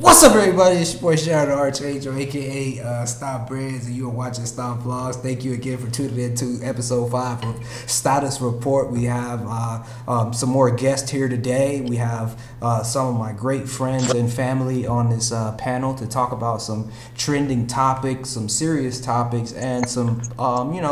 What's up, everybody? It's your boy Shadow Archangel, aka Stop Brands, and you are watching Stop Vlogs. Thank you again for tuning in to episode 5 of Status Report. We have some more guests here today. We have some of my great friends and family on this panel to talk about some trending topics, some serious topics, and some,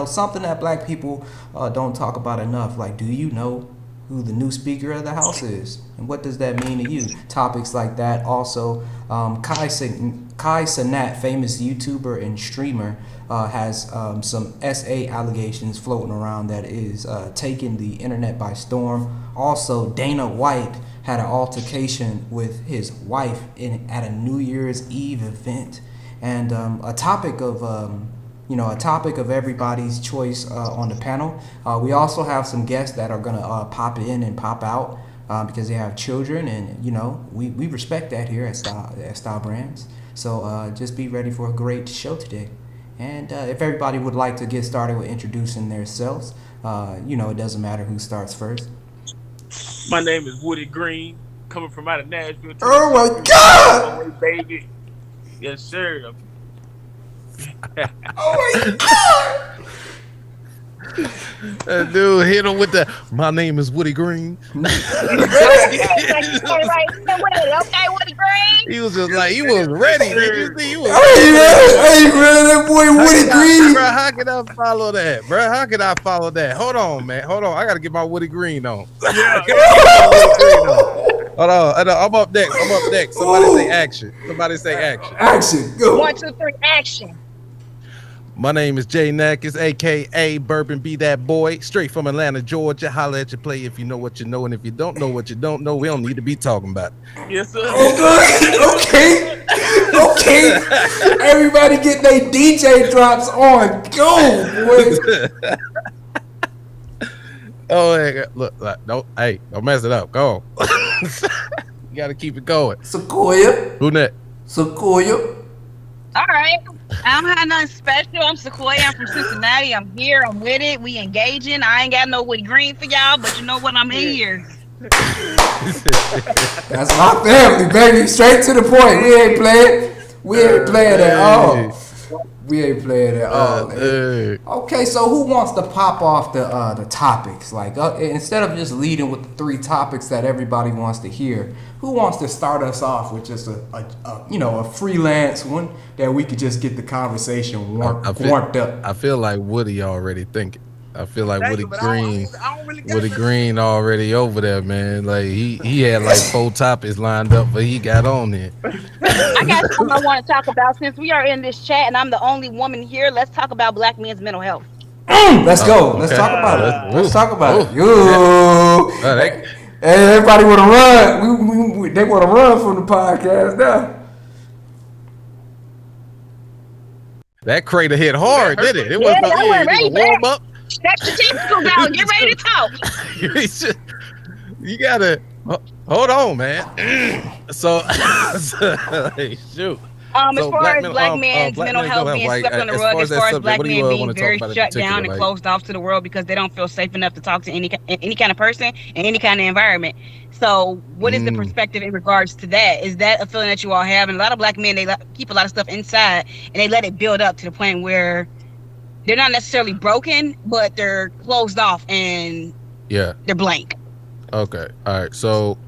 something that black people don't talk about enough. Like, do you know who the new Speaker of the House is, and what does that mean to you? Topics like that. Also, Kai Cenat, famous YouTuber and streamer, has some STAA allegations floating around that is taking the internet by storm. Also, Dana White had an altercation with his wife at a New Year's Eve event, and a topic of everybody's choice on the panel. We also have some guests that are gonna pop in and pop out because they have children, and we respect that here at Style Brands. So just be ready for a great show today. And if everybody would like to get started with introducing themselves, it doesn't matter who starts first. My name is Woody Green, coming from out of Nashville. Oh my God! Baby. Yes, sir. Oh my God! Dude, hit him with the. My name is Woody Green. Okay, Woody Green. He was just like he was ready. Did you see? He was Hey man, that boy Woody Green. Bro, how can I follow that, bro? How can I follow that? Hold on, man. Hold on. I gotta get my Woody Green on. Yeah. Hold on. I'm up next. Somebody say action. Action. Go. 1, 2, 3, action. My name is Jay Nackis, aka Bourbon Be That Boy, straight from Atlanta, Georgia. Holla at your play if you know what you know, and if you don't know what you don't know, we don't need to be talking about it. Yes, sir. Okay. Everybody get their DJ drops on. Go, boy. Oh, hey, look, don't mess it up. Go on. You gotta keep it going. Sequoia. Who next? Sequoia. All right. I don't have nothing special. I'm Sequoia. I'm from Cincinnati. I'm here. I'm with it. We engaging. I ain't got no Woody Green for y'all, but you know what? I'm here. That's my family, baby. Straight to the point. We ain't playing at all. Okay, so who wants to pop off the topics? Like instead of just leading with the 3 topics that everybody wants to hear, who wants to start us off with just a freelance one that we could just get the conversation warmed up? I feel like Woody already thinking. I feel like Thank Woody you, but Green. I don't really get Woody it. Green already over there, man. Like he had like 4 topics lined up, but he got on there. I got something I want to talk about. Since we are in this chat and I'm the only woman here, let's talk about black men's mental health. Let's go. Okay. Let's talk about it. Let's talk about it. That- Hey, everybody want to run. They want to run from the podcast now. That crater hit hard, did it? It Yeah, wasn't that went right warm up. Stretch the testicles out and get ready to talk. You gotta hold on, man. So shoot. As So far black as men- black men's black mental men health don't being have, swept like, on the as rug, far as as far that as black subject, what do men you being wanna talk very about in shut particular, down and like? closed off to the world because they don't feel safe enough to talk to any kind of person in any kind of environment. So what is the perspective in regards to that? Is that a feeling that you all have? And a lot of black men, they keep a lot of stuff inside and they let it build up to the point where they're not necessarily broken, but they're closed off and Yeah. they're blank. Okay. All right. So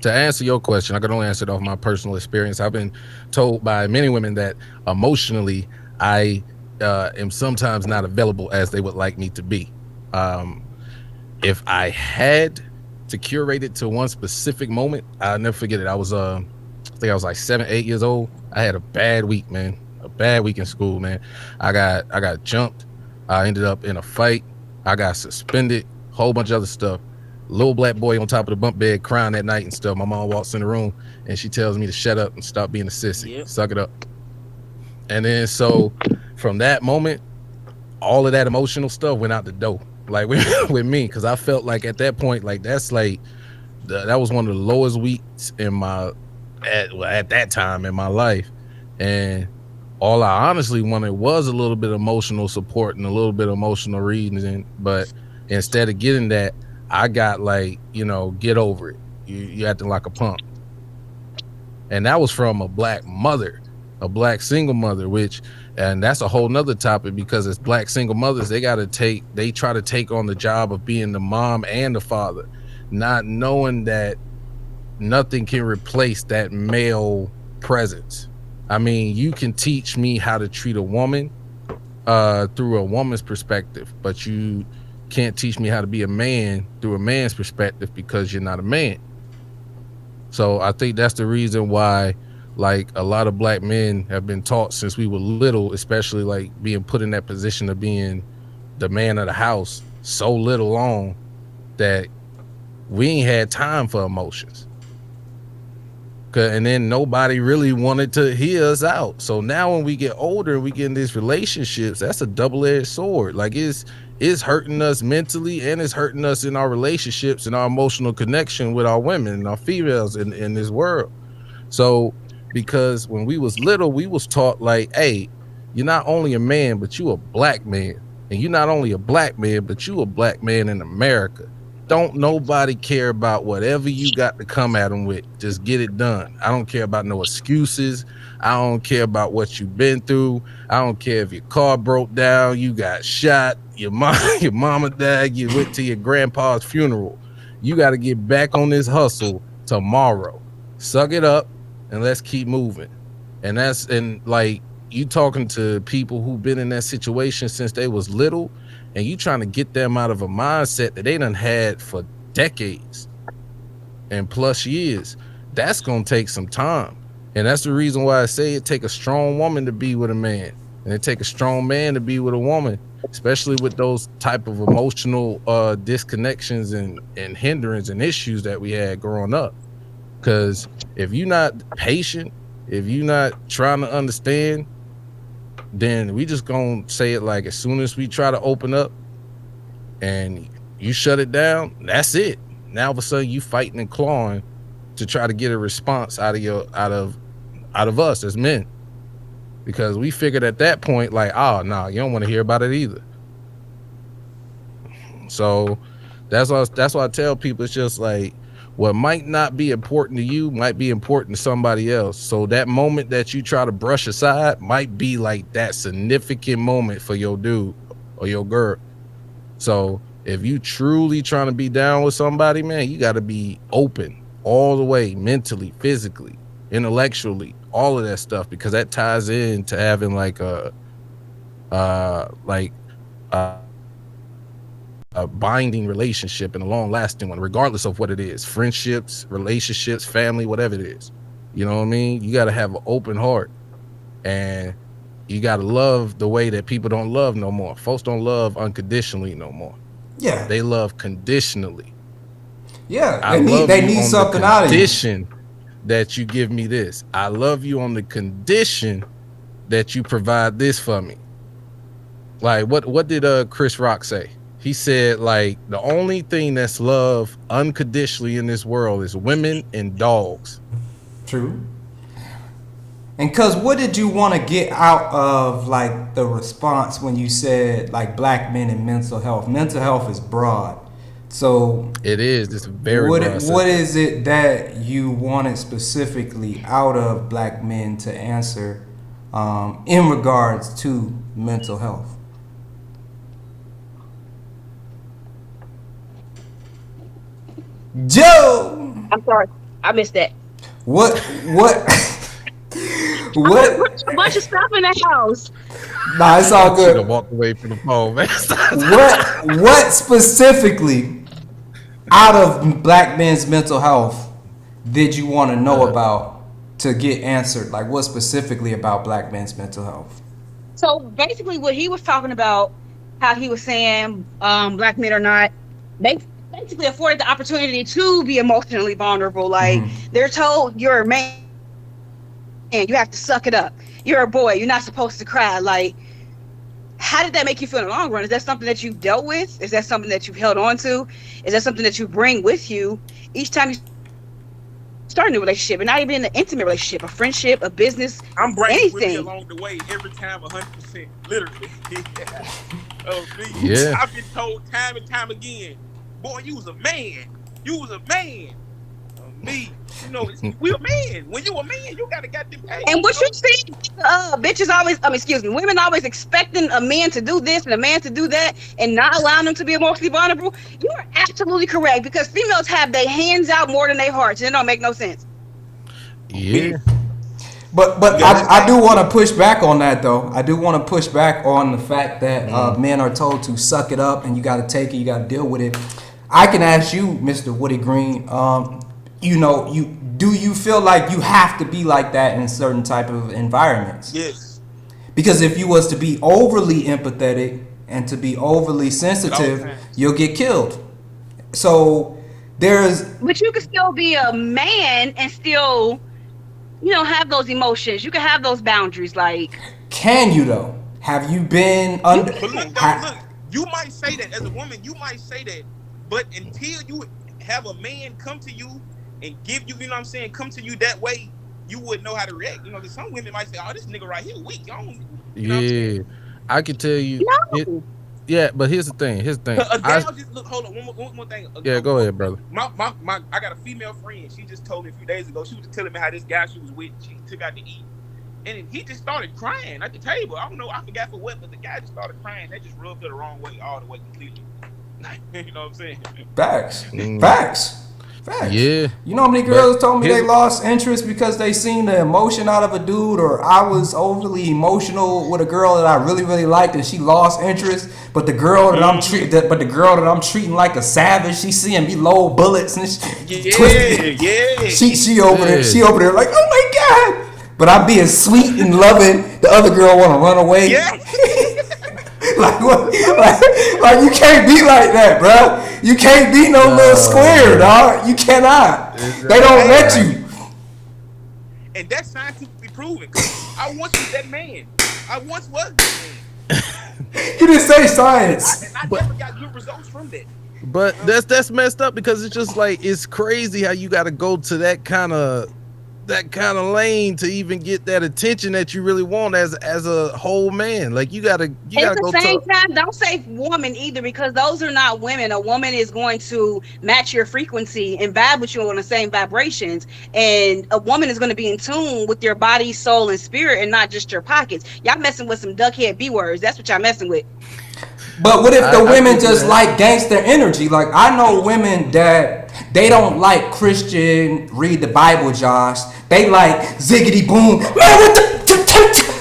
to answer your question, I can only answer it off my personal experience. I've been told by many women that emotionally I am sometimes not available as they would like me to be. If I had to curate it to one specific moment, I'll never forget it. I was I think I was like 7, 8 years old. I had a bad week, man. A bad week in school, man. I got jumped. I ended up in a fight. I got suspended. Whole bunch of other stuff. Little black boy on top of the bunk bed crying that night and stuff. My mom walks in the room and she tells me to shut up and stop being a sissy. Yep. Suck it up. And then so from that moment, all of that emotional stuff went out the door. Like with me, because I felt like at that point, like that's like that was one of the lowest weeks in my at that time in my life, and All I honestly wanted was a little bit of emotional support and a little bit of emotional reasoning. But instead of getting that, I got like, get over it. You acting like a punk. And that was from a black mother, a black single mother, and that's a whole nother topic, because as black single mothers, they try to take on the job of being the mom and the father, not knowing that nothing can replace that male presence. I mean, you can teach me how to treat a woman through a woman's perspective, but you can't teach me how to be a man through a man's perspective, because you're not a man. So I think that's the reason why, like, a lot of black men have been taught since we were little, especially like being put in that position of being the man of the house so little on, that we ain't had time for emotions. And then nobody really wanted to hear us out. So now when we get older and we get in these relationships, that's a double-edged sword. Like, it's hurting us mentally, and it's hurting us in our relationships and our emotional connection with our women and our females in this world. So because when we was little, we was taught like, hey, you're not only a man, but you a black man. And you're not only a black man, but you a black man in America. Don't nobody care about whatever you got to come at them with. Just get it done. I don't care about no excuses. I don't care about what you've been through. I don't care if your car broke down, you got shot, your mama died, you went to your grandpa's funeral. You got to get back on this hustle tomorrow. Suck it up and let's keep moving. And like, you talking to people who've been in that situation since they was little, and you trying to get them out of a mindset that they done had for decades and plus years. That's gonna take some time. And that's the reason why I say it take a strong woman to be with a man, and it take a strong man to be with a woman, especially with those type of emotional disconnections and hindrance and issues that we had growing up. Because if you're not patient, if you're not trying to understand, then we just gonna say it like, as soon as we try to open up and you shut it down, that's it. Now all of a sudden you fighting and clawing to try to get a response out of us as men, because we figured at that point like, oh no, you don't want to hear about it either. So that's why I tell people, it's just like, what might not be important to you might be important to somebody else. So that moment that you try to brush aside might be like that significant moment for your dude or your girl. So if you truly trying to be down with somebody, man, you got to be open all the way, mentally, physically, intellectually, all of that stuff, because that ties into having like a binding relationship and a long-lasting one, regardless of what it is: friendships, relationships, family, whatever it is. You know what I mean? You got to have an open heart, and you got to love the way that people don't love no more. Folks don't love unconditionally no more. Yeah, they love conditionally. Yeah, they need something out of you. Condition that you give me this. I love you on the condition that you provide this for me. Like, what did Chris Rock say? He said, like, the only thing that's love unconditionally in this world is women and dogs. True. And cuz what did you want to get out of like the response when you said like black men and mental health? Mental health is broad. So it is. It's very broad. What is it that you wanted specifically out of black men to answer in regards to mental health? Joe, I'm sorry, I missed that. What? A bunch of stuff in the house. Nah, it's all good. You walk away from the phone, man. What specifically out of black men's mental health did you want to know about to get answered? Like, what specifically about black men's mental health? So basically, what he was talking about, how he was saying black men are not basically afforded the opportunity to be emotionally vulnerable. Like, they're told you're a man and you have to suck it up. You're a boy. You're not supposed to cry. Like, how did that make you feel in the long run? Is that something that you've dealt with? Is that something that you've held on to? Is that something that you bring with you each time you start a new relationship, and not even an intimate relationship, a friendship, a business, I'm bringing with me anything. along the way every time, 100%, literally. Oh, me. Yeah. I've been told time and time again, boy, you was a man. You was a man. Me, you know, we a man. When you a man, you gotta get them paid. And what you see, bitches always, excuse me, women always expecting a man to do this and a man to do that and not allowing them to be emotionally vulnerable. You are absolutely correct, because females have their hands out more than their hearts, and it don't make no sense. Yeah. But I do want to push back on that, though. I do want to push back on the fact that men are told to suck it up and you got to take it, you got to deal with it. I can ask you, Mr. Woody Green, do you feel like you have to be like that in certain type of environments? Yes. Because if you was to be overly empathetic and to be overly sensitive, you'll get killed. So But you can still be a man and still, have those emotions. You can have those boundaries. Like, can you though? Have you been under? But look, you might say that as a woman. You might say that, but until you have a man come to you and give you, come to you that way, you wouldn't know how to react. Because some women might say, "Oh, this nigga right here weak." I can tell you. no. But here's the thing. A gal just look. Hold on, one more thing. Go ahead, brother. I got a female friend. She just told me a few days ago. She was telling me how this guy she was with, she took out to eat, and he just started crying at the table. I don't know. I forgot for what, but the guy just started crying. They just rubbed her the wrong way all the way completely. You know what I'm saying? Facts. Yeah. You know how many girls told me they lost interest because they seen the emotion out of a dude, or I was overly emotional with a girl that I really, really liked and she lost interest, but the girl that I'm treating like a savage, she seeing me load bullets and twisted. Yeah. She over there like, oh my God. But I'm being sweet and loving. The other girl want to run away. Yeah. Like what? Like you can't be like that, bro. You can't be no little square, dog. You cannot. They don't let you. And that's scientifically proven. I once was that man. I once was that man. You didn't say science. I never got good results from that. But that's messed up, because it's just like, it's crazy how you got to go to that kind of lane to even get that attention that you really want as a whole man. Like you gotta go. At the same time, don't say woman either, because those are not women. A woman is going to match your frequency and vibe with you on the same vibrations, and a woman is going to be in tune with your body, soul, and spirit, and not just your pockets. Y'all messing with some duckhead B words. That's what y'all messing with. But what if the women just like gangster energy? Like I know women that they don't like Christian read the Bible, Josh. They like ziggity boom. Man, what the?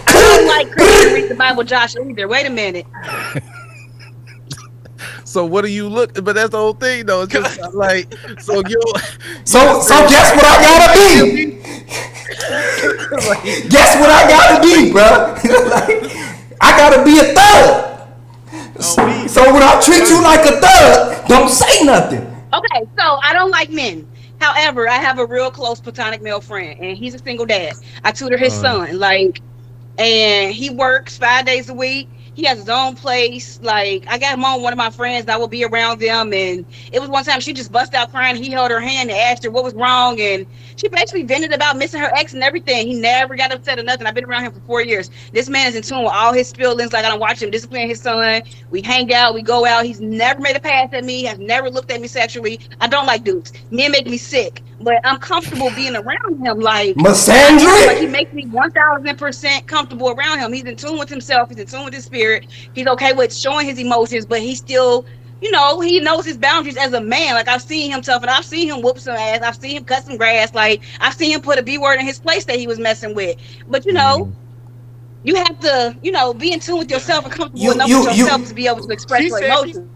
I don't like Christian read the Bible, Josh, either. Wait a minute. So what do you look? But that's the whole thing, though. It's just like So guess what I gotta be? Guess what I gotta be, bro? I gotta be a thug. So when I treat you like a thug, don't say nothing. Okay, so I don't like men. However, I have a real close platonic male friend, and he's a single dad. I tutor his son, and he works 5 days a week. He has his own place. Like, I got him on one of my friends. I will be around them, and it was one time she just bust out crying. He held her hand and asked her what was wrong, and she basically vented about missing her ex and everything. He never got upset or nothing. I've been around him for 4 years. This man is in tune with all his feelings. Like, I don't watch him discipline his son. We hang out. We go out. He's never made a pass at me. Has never looked at me sexually. I don't like dudes. Men make me sick. But I'm comfortable being around him. Like, Misandry? Like, he makes me 1,000% comfortable around him. He's in tune with himself. He's in tune with his spirit. He's okay with showing his emotions, but he still, he knows his boundaries as a man. Like, I've seen him tough, and I've seen him whoop some ass. I've seen him cut some grass. Like, I've seen him put a B word in his place that he was messing with. But, you have to, be in tune with yourself and comfortable enough with yourself to be able to express your emotions.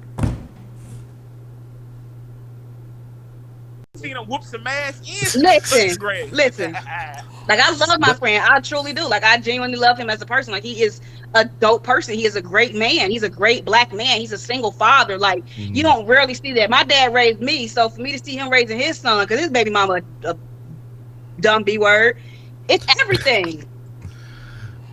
Seen him whoop some ass. Listen. Like, I love my friend. I truly do. Like, I genuinely love him as a person. Like, he is a dope person. He is a great man. He's a great black man. He's a single father. Like, you don't rarely see that. My dad raised me, so for me to see him raising his son, because his baby mama a dumb B word, it's everything.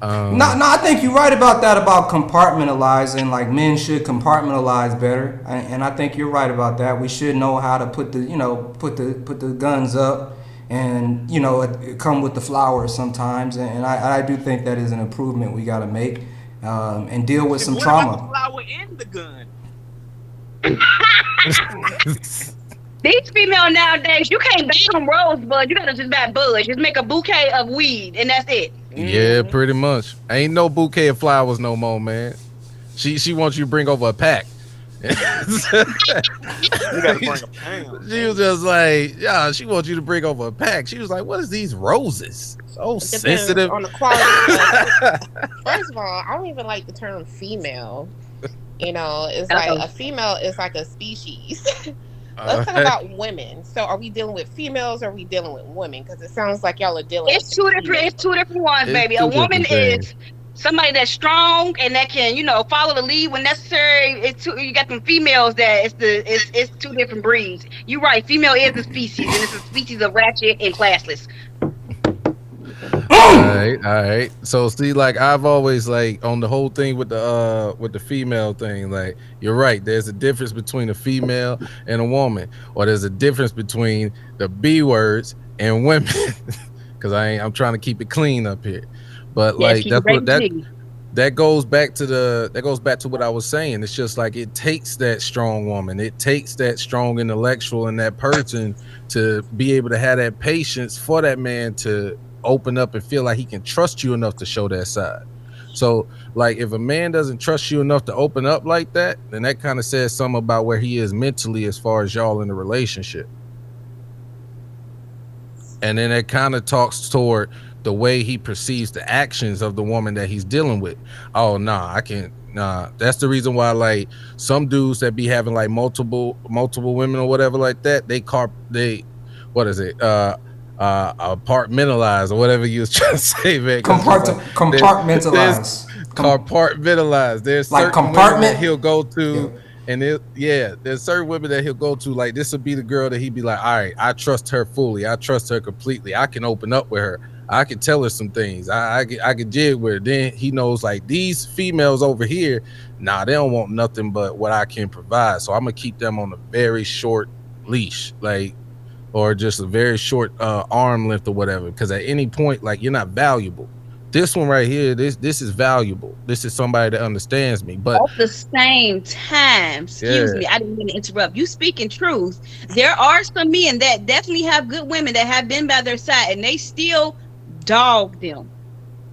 No, I think you're right about that, about compartmentalizing. Like, men should compartmentalize better, and I think you're right about that. We should know how to put the guns up and it come with the flowers sometimes, and I do think that is an improvement we got to make, and deal with some What trauma. about the flower and the gun? These females nowadays, you can't buy them rosebuds. You gotta just buy buds. Just make a bouquet of weed, and that's it. Yeah, pretty much. Ain't no bouquet of flowers no more, man. She wants you to bring over a pack. You gotta bring a pound. She was just like, yeah, she wants you to bring over a pack. She was like, what is these roses? So sensitive. On the quality. First of all, I don't even like the term female. It's like a female is like a species. Let's talk about women. So, are we dealing with females or are we dealing with women? Because it sounds like y'all are dealing. It's two different ones, baby. A woman is somebody that's strong and that can, follow the lead when necessary. You got them females that it's two different breeds. You're right. Female is a species, and it's a species of ratchet and classless. All right. So see, like I've always like on the whole thing with the female thing, like you're right. There's a difference between a female and a woman, or there's a difference between the B words and women. Because I'm trying to keep it clean up here. But like that goes back to what I was saying. It's just like it takes that strong woman, it takes that strong intellectual and that person to be able to have that patience for that man to open up and feel like he can trust you enough to show that side. So like if a man doesn't trust you enough to open up like that, then that kind of says something about where he is mentally as far as y'all in the relationship. And then it kind of talks toward the way he perceives the actions of the woman that he's dealing with. Oh, I can't. That's the reason why like some dudes that be having like multiple women or whatever like that, compartmentalize or whatever you was trying to say, man. Compartmentalize. Compartmentalize. There's like certain compartment women that he'll go to, and there's certain women that he'll go to. Like this will be the girl that he'd be like, all right, I trust her fully. I trust her completely. I can open up with her. I can tell her some things. I can jig with her. Then he knows like these females over here, they don't want nothing but what I can provide. So I'm gonna keep them on a very short leash, like, or just a very short arm length or whatever. Because at any point, like you're not valuable. This one right here, this is valuable. This is somebody that understands me. But at the same time, excuse me, I didn't mean to interrupt. You speaking truth. There are some men that definitely have good women that have been by their side, and they still dog them.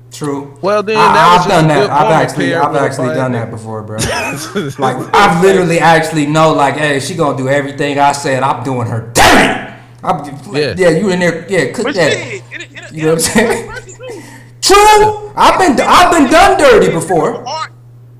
True. Well, then I've done that. I've actually done that before, bro. Like I've literally actually know, like, hey, she gonna do everything I said. I'm doing her dirty. You in there, cook that. You know what I'm saying? True. I've been done dirty before.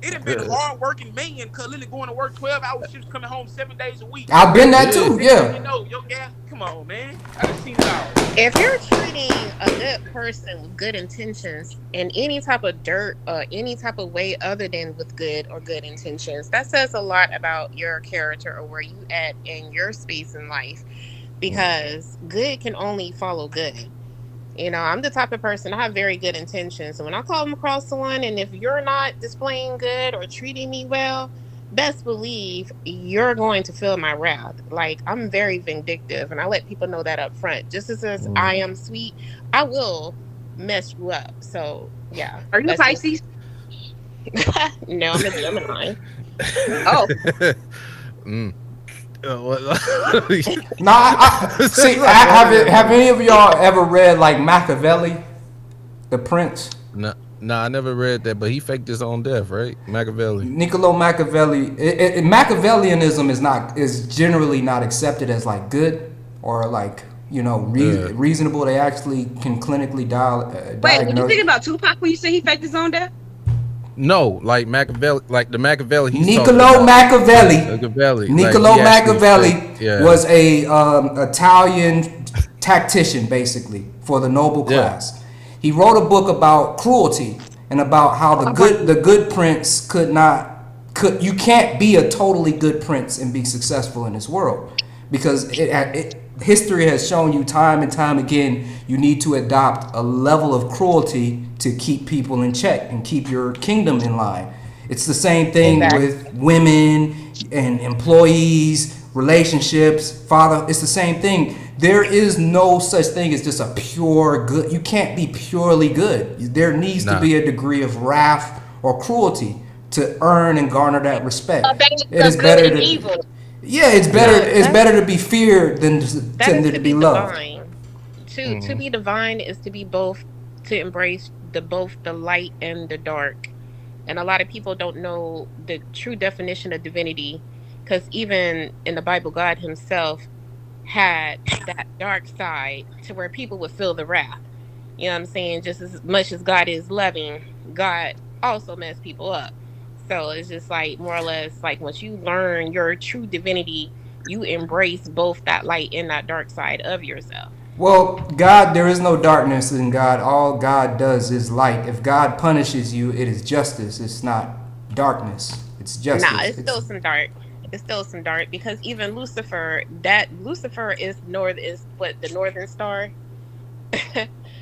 It have been hard-working man, cause literally going to work 12-hour shifts, coming home 7 days a week. I've been that too. Yeah. Your gas. Come on, man. I done seen it all. If you're treating a good person with good intentions in any type of dirt or any type of way other than with good intentions, that says a lot about your character or where you at in your space in life. Because good can only follow good. I'm the type of person, I have very good intentions. And when I come across someone, and if you're not displaying good or treating me well, best believe you're going to feel my wrath. Like, I'm very vindictive, and I let people know that up front. Just as I am sweet, I will mess you up. So, yeah. Are you Pisces? No, I'm a Gemini. Oh. Have any of y'all ever read like Machiavelli, The Prince? No, I never read that, but he faked his own death, right? Machiavelli. Niccolo Machiavelli. Machiavellianism is generally not accepted as like good or like reasonable. They actually can clinically diagnose. Wait, were you thinking about Tupac when you say he faked his own death? No, like Machiavelli, like the Machiavelli. Niccolo Machiavelli. Niccolo Machiavelli was a Italian tactician, basically, for the noble class. He wrote a book about cruelty and about how the good prince you can't be a totally good prince and be successful in this world, because history has shown you time and time again you need to adopt a level of cruelty to keep people in check and keep your kingdom in line. It's the same thing with women and employees, relationships, father. It's the same thing. there is no such thing as just a pure good. You can't be purely good. There needs to be a degree of wrath or cruelty to earn and garner that respect. It is better to evil. Yeah, it's better. It's better to be feared than to be loved. Divine. To be divine is to be both, to embrace both the light and the dark. And a lot of people don't know the true definition of divinity, because even in the Bible, God himself had that dark side to where people would feel the wrath. You know what I'm saying? Just as much as God is loving, God also messed people up. So it's just like, more or less, like once you learn your true divinity, you embrace both that light and that dark side of yourself. Well, God, there is no darkness in God. All God does is light. If God punishes you, it is justice. It's not darkness. It's justice. Nah, it's still some dark. It's still some dark, because even Lucifer, is what, the northern star.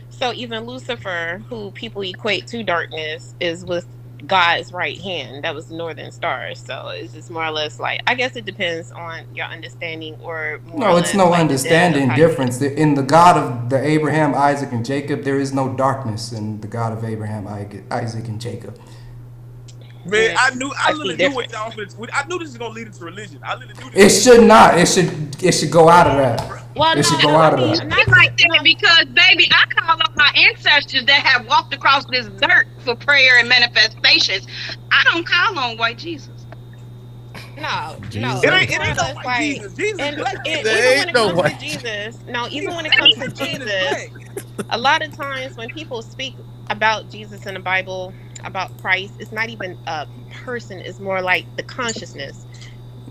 So even Lucifer, who people equate to darkness, is with God's right hand. That was the northern star. So it's just more or less like, I guess it depends on your understanding, or more no, it's no like understanding difference. In the God of the Abraham, Isaac, and Jacob, there is no darkness in the God of Abraham, Isaac, and Jacob. Man, I knew what y'all. I knew this was gonna lead into religion. I literally knew this. It should not. It should go out of that. Well, it should go out of that. Not like that, because baby, I call up my ancestors that have walked across this dirt for prayer and manifestations. I don't call on white Jesus. No, Jesus. It ain't no white Jesus. Jesus. And even when it comes to Jesus, even when it comes to Jesus, a lot of times when people speak about Jesus in the Bible, about Christ, it's not even a person. It's more like the consciousness.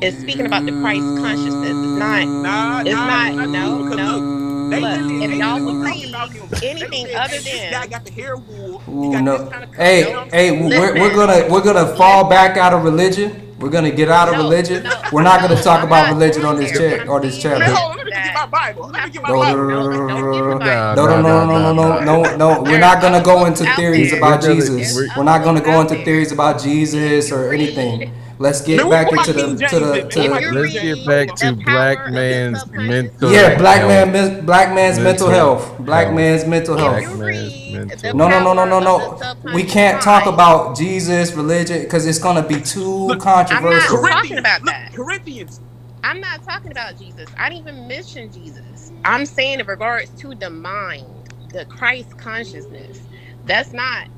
It's speaking about the Christ consciousness. It's not. No. If y'all will read anything other than this guy got the hair wool. We're gonna fall back out of religion. We're gonna get out of religion. We're not gonna talk about religion on this channel. Let me get my Bible. No. We're not gonna go into theories about Jesus. We're not gonna go into theories about Jesus or anything. Let's get back into let's get back to black man's mental. Yeah, black man's mental health. Black man's mental health. No. We can't talk about Jesus, religion, because it's gonna be too controversial. I'm not talking about that. Corinthians. I'm not talking about Jesus. I didn't even mention Jesus. I'm saying in regards to the mind, the Christ consciousness. That's not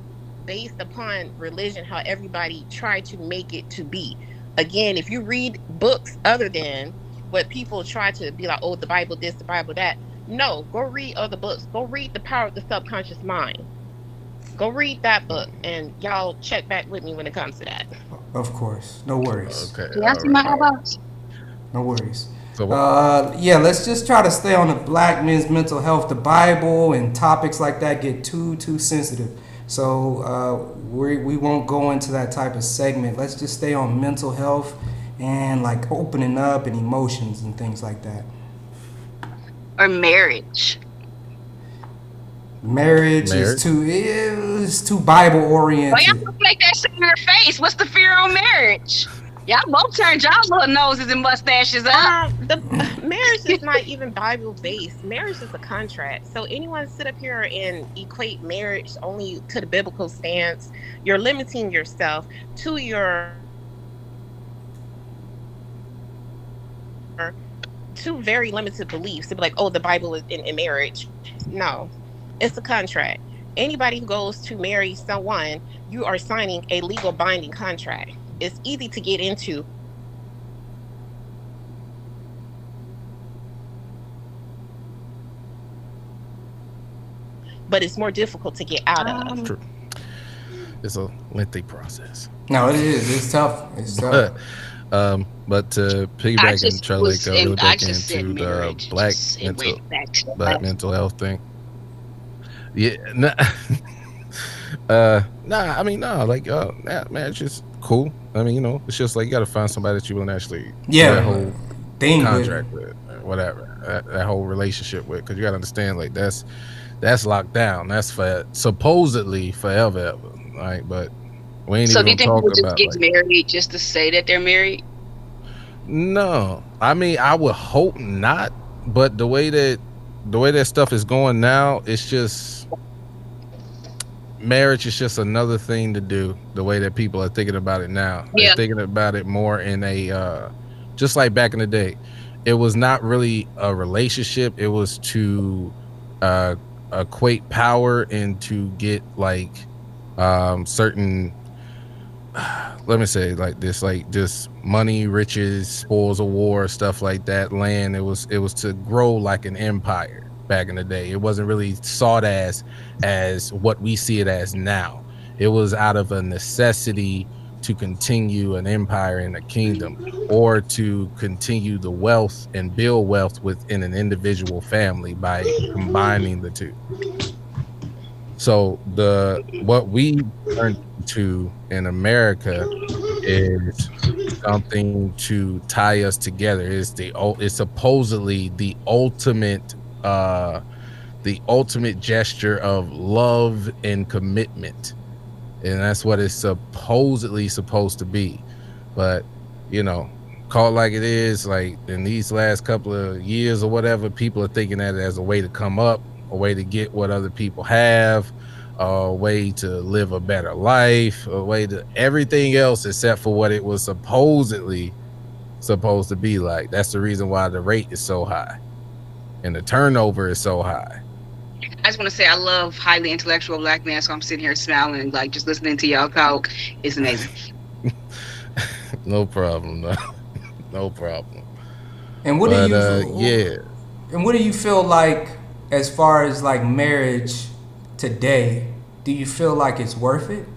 based upon religion, how everybody tried to make it to be. Again, if you read books other than what people try to be like, oh, the Bible this, the Bible that. No, go read other books. Go read The Power of the Subconscious Mind. Go read that book, and y'all check back with me when it comes to that. Of course. No worries. Okay. No worries. Let's just try to stay on the black men's mental health. The Bible and topics like that get too sensitive. So we won't go into that type of segment. Let's just stay on mental health and like opening up and emotions and things like that. Or marriage. Marriage is too Bible oriented. Well, y'all don't make that shit in her face. What's the fear on marriage? Y'all both turned y'all little noses and mustaches up. The marriage is not even Bible based. Marriage is a contract. So anyone sit up here and equate marriage only to the biblical stance, you're limiting yourself to your two very limited beliefs. To be like, oh, the Bible is in marriage. No, it's a contract. Anybody who goes to marry someone, you are signing a legal binding contract. It's easy to get into. But it's more difficult to get out of. True. It's a lengthy process. No, it is. It's tough. But to piggyback and try to really back into the black mental health thing. Yeah, marriage is cool. I mean, it's just like you got to find somebody that you will actually that whole contract with, whatever, that whole relationship with, because you got to understand, like that's locked down. That's for supposedly forever, ever, right? But we ain't even talking about. So do you think people just get married just to say that they're married? No, I mean, I would hope not, but the way that stuff is going now, it's just marriage is just another thing to do. The way that people are thinking about it now, they're Yeah. thinking about it more in a just like back in the day. It was not really a relationship. It was to uh equate power and to get like certain let me say it like this, like just money, riches, spoils of war, stuff like that, land. It was to grow like an empire back in the day. It wasn't really sought as what we see it as now. It was out of a necessity to continue an empire and a kingdom, or to continue the wealth and build wealth within an individual family by combining the two. So the what we turned into in America is something to tie us together. It's supposedly the ultimate gesture of love and commitment, and that's what it's supposedly supposed to be. But you know, call it like it is. Like in these last couple of years or whatever, people are thinking that as a way to come up, a way to get what other people have, a way to live a better life, a way to everything else except for what it was supposedly supposed to be like. That's the reason why the rate is so high and the turnover is so high. I just want to say I love highly intellectual black men, so I'm sitting here smiling, like just listening to y'all talk. It's amazing. No problem. No, no problem. And what But do you yeah. And what do you feel like as far as like marriage today? Do you feel like it's worth it?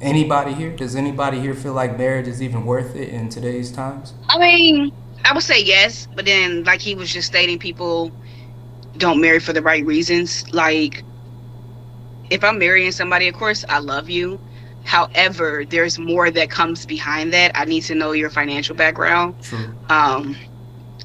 Anybody here? Does anybody here feel like marriage is even worth it in today's times? I mean, I would say yes, but then like he was just stating, people don't marry for the right reasons. Like if I'm marrying somebody, of course I love you. However, there's more that comes behind that. I need to know your financial background. True.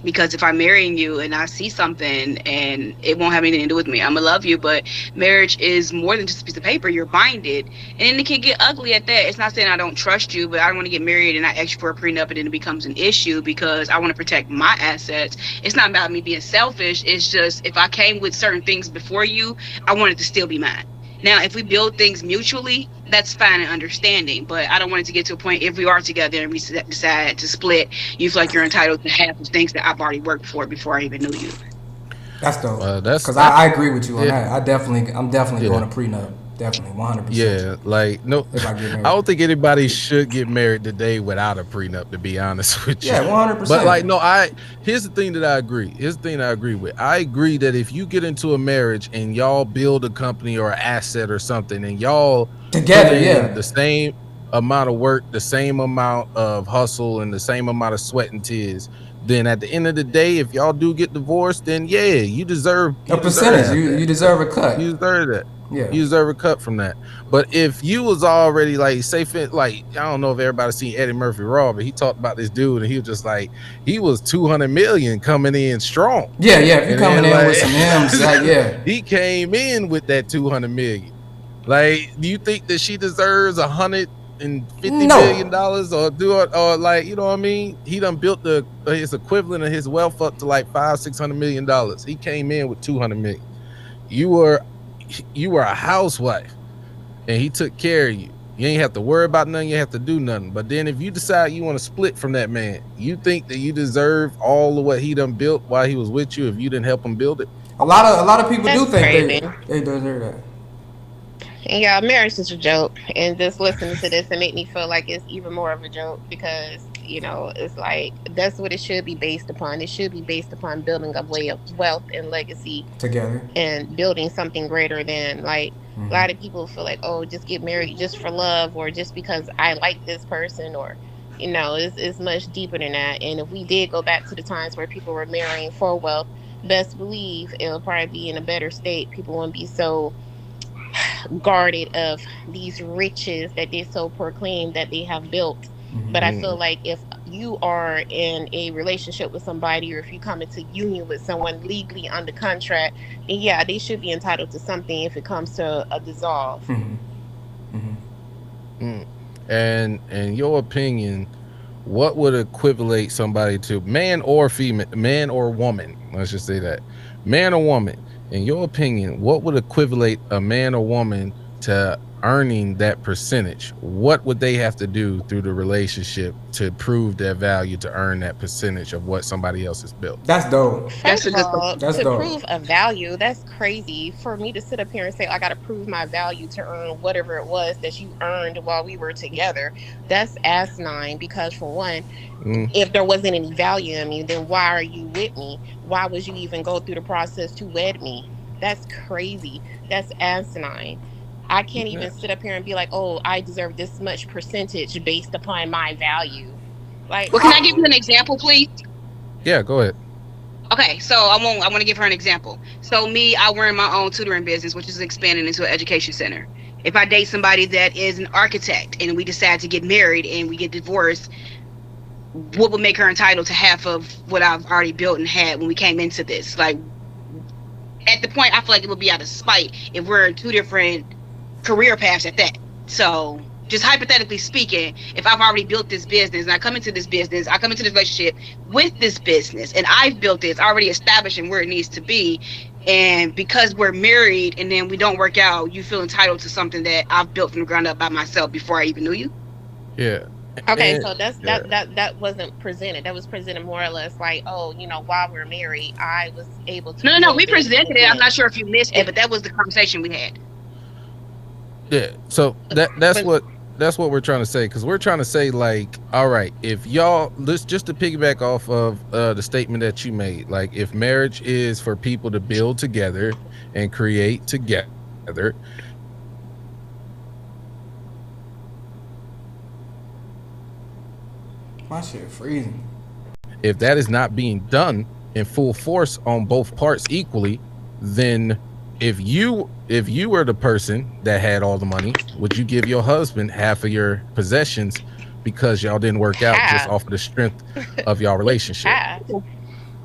Because if I'm marrying you and I see something and it won't have anything to do with me, I'm gonna love you. But marriage is more than just a piece of paper. You're binded, and then it can get ugly at that. It's not saying I don't trust you, but I don't want to get married and I ask you for a prenup and then it becomes an issue because I want to protect my assets. It's not about me being selfish. It's just if I came with certain things before you, I want it to still be mine. Now, if we build things mutually, that's fine and understanding. But I don't want it to get to a point if we are together and we decide to split, you feel like you're entitled to half of things that I've already worked for before I even knew you. That's dope. That's Because I agree with you on yeah. that. I'm definitely Yeah. going to prenup. Definitely, 100%. Yeah, like no, If I get married. I don't think anybody should get married today without a prenup. To be honest with you, Yeah, 100%. But like, no, here's the thing that I agree. Here's the thing I agree with. I agree that if you get into a marriage and y'all build a company or an asset or something, and y'all Together, put in yeah. the same amount of work, the same amount of hustle, and the same amount of sweat and tears, then at the end of the day, if y'all do get divorced, then yeah, you deserve A percentage. You deserve a cut. You deserve that. Yeah. You deserve a cut from that. But if you was already like safe, like I don't know if everybody's seen Eddie Murphy Raw, but he talked about this dude and he was just like he was 200 million coming in strong. Yeah. If you're And coming then, in like, with some M's, like, yeah. he came in with that 200 million. Like, do you think that she deserves $150 million or like, you know what I mean? He done built his equivalent of his wealth up to like $500-600 million. He came in with 200 million. You were a housewife and he took care of you. You ain't have to worry about nothing. You have to do nothing. But then if you decide you want to split from that man, you think that you deserve all of what he done built while he was with you if you didn't help him build it? A lot of people That's do think crazy. they deserve that. And yeah, marriage is a joke. And just listening to this, it made me feel like it's even more of a joke because, you know, it's like that's what it should be based upon. It should be based upon building a way of wealth and legacy Together. and building something greater than like a lot of people feel like, oh, just get married just for love or just because I like this person or, you know, it's much deeper than that. And if we did go back to the times where people were marrying for wealth, best believe it'll probably be in a better state. People won't be so guarded of these riches that they so proclaim that they have built. But I feel like if you are in a relationship with somebody or if you come into union with someone legally under contract, then yeah, they should be entitled to something if it comes to a dissolve. And in your opinion, what would equivalent somebody to, man or female, man or woman? Let's just say that, man or woman. In your opinion, what would equivalent a man or woman to earning that percentage? What would they have to do through the relationship to prove their value to earn that percentage of what somebody else has built? That's dope. First of all, That's to dope. prove a value, that's crazy. For me to sit up here and say I got to prove my value to earn whatever it was that you earned while we were together, that's asinine. Because for one, if there wasn't any value in me, then why are you with me? Why would you even go through the process to wed me? That's crazy. That's asinine. I can't even sit up here and be like, oh, I deserve this much percentage based upon my value. Like, Well, can I give you an example, please? Yeah, go ahead. Okay, so I want to give her an example. So me, I run my own tutoring business, which is expanding into an education center. If I date somebody that is an architect and we decide to get married and we get divorced, what would make her entitled to half of what I've already built and had when we came into this? Like, at the point, I feel like it would be out of spite if we're in two different career paths at that. So just hypothetically speaking, if I've already built this business and I come into this relationship with this business and I've built it, it's already established and where it needs to be, and because we're married and then we don't work out, you feel entitled to something that I've built from the ground up by myself before I even knew you? Yeah. okay, so that wasn't presented. That was presented more or less like, oh, while we're married, I was able to. No, we presented it. I'm not sure if you missed it, but that was the conversation we had. Yeah. So that's what we're trying to say, because we're trying to say, like, all right, if y'all, let's just to piggyback off of the statement that you made, like, if marriage is for people to build together and create together, My shit freezing. if that is not being done in full force on both parts equally, then if you were the person that had all the money, would you give your husband half of your possessions because y'all didn't work out just off of the strength of y'all relationship?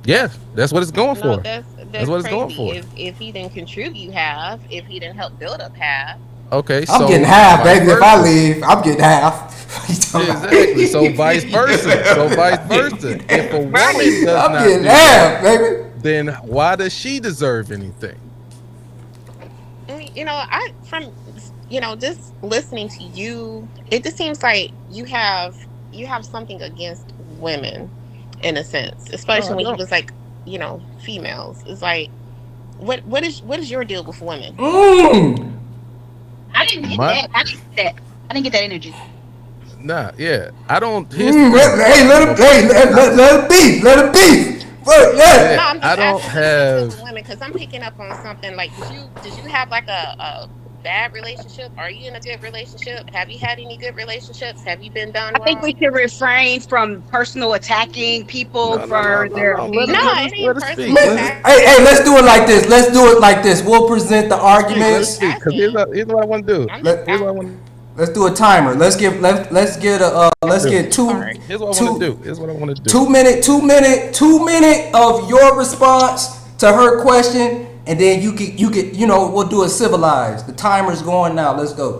Yeah, that's what it's going for. That's what it's crazy. going for. If he didn't contribute half, if he didn't help build up half. Okay, I'm getting half, baby. If I leave, I'm getting half. Exactly. So vice versa. If a woman does I'm not getting do half, that, baby. then why does she deserve anything? Just listening to you, it just seems like you have something against women, in a sense, especially when you was like, females. It's like, what is your deal with women? I didn't get that. I didn't get that energy. Nah, yeah, I don't. Hey, let him beef. Let him beef. No, I'm just I don't have women, because I'm picking up on something. Like, did you have like a bad relationship? Are you in a good relationship? Have you had any good relationships? Have you been done wrong? I think we should refrain from personal attacking people for their opinions. Let us speak. Hey, let's do it like this. We'll present the arguments. Because here's what I want to do. Let's do a timer. Let's get two. Here's what I want to do. 2 minute of your response to her question, and then you get we'll do it civilized. The timer's going now. Let's go.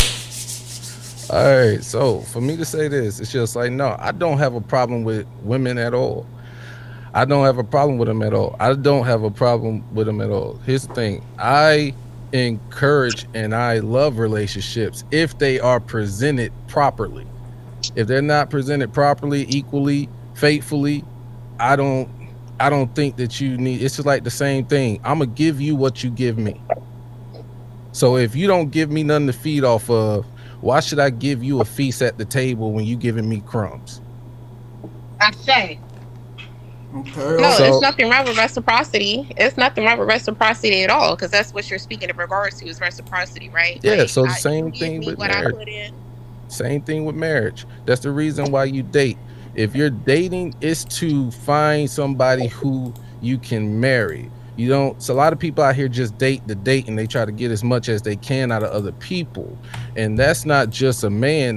All right. So for me to say this, it's just like, no, I don't have a problem with women at all. I don't have a problem with them at all. Here's the thing. I encourage and I love relationships if they are presented properly. If they're not presented properly, equally, faithfully, I don't think that you need. It's just like the same thing. I'm gonna give you what you give me. So if you don't give me nothing to feed off of, why should I give you a feast at the table when you giving me crumbs? I say. Okay. No, there's nothing wrong with reciprocity. It's nothing wrong with reciprocity at all, because that's what you're speaking in regards to, is reciprocity, right? Yeah. Like, so the same thing with marriage. Same thing with marriage. That's the reason why you date. If you're dating, it's to find somebody who you can marry. You don't. So a lot of people out here just date the date, and they try to get as much as they can out of other people, and that's not just a man.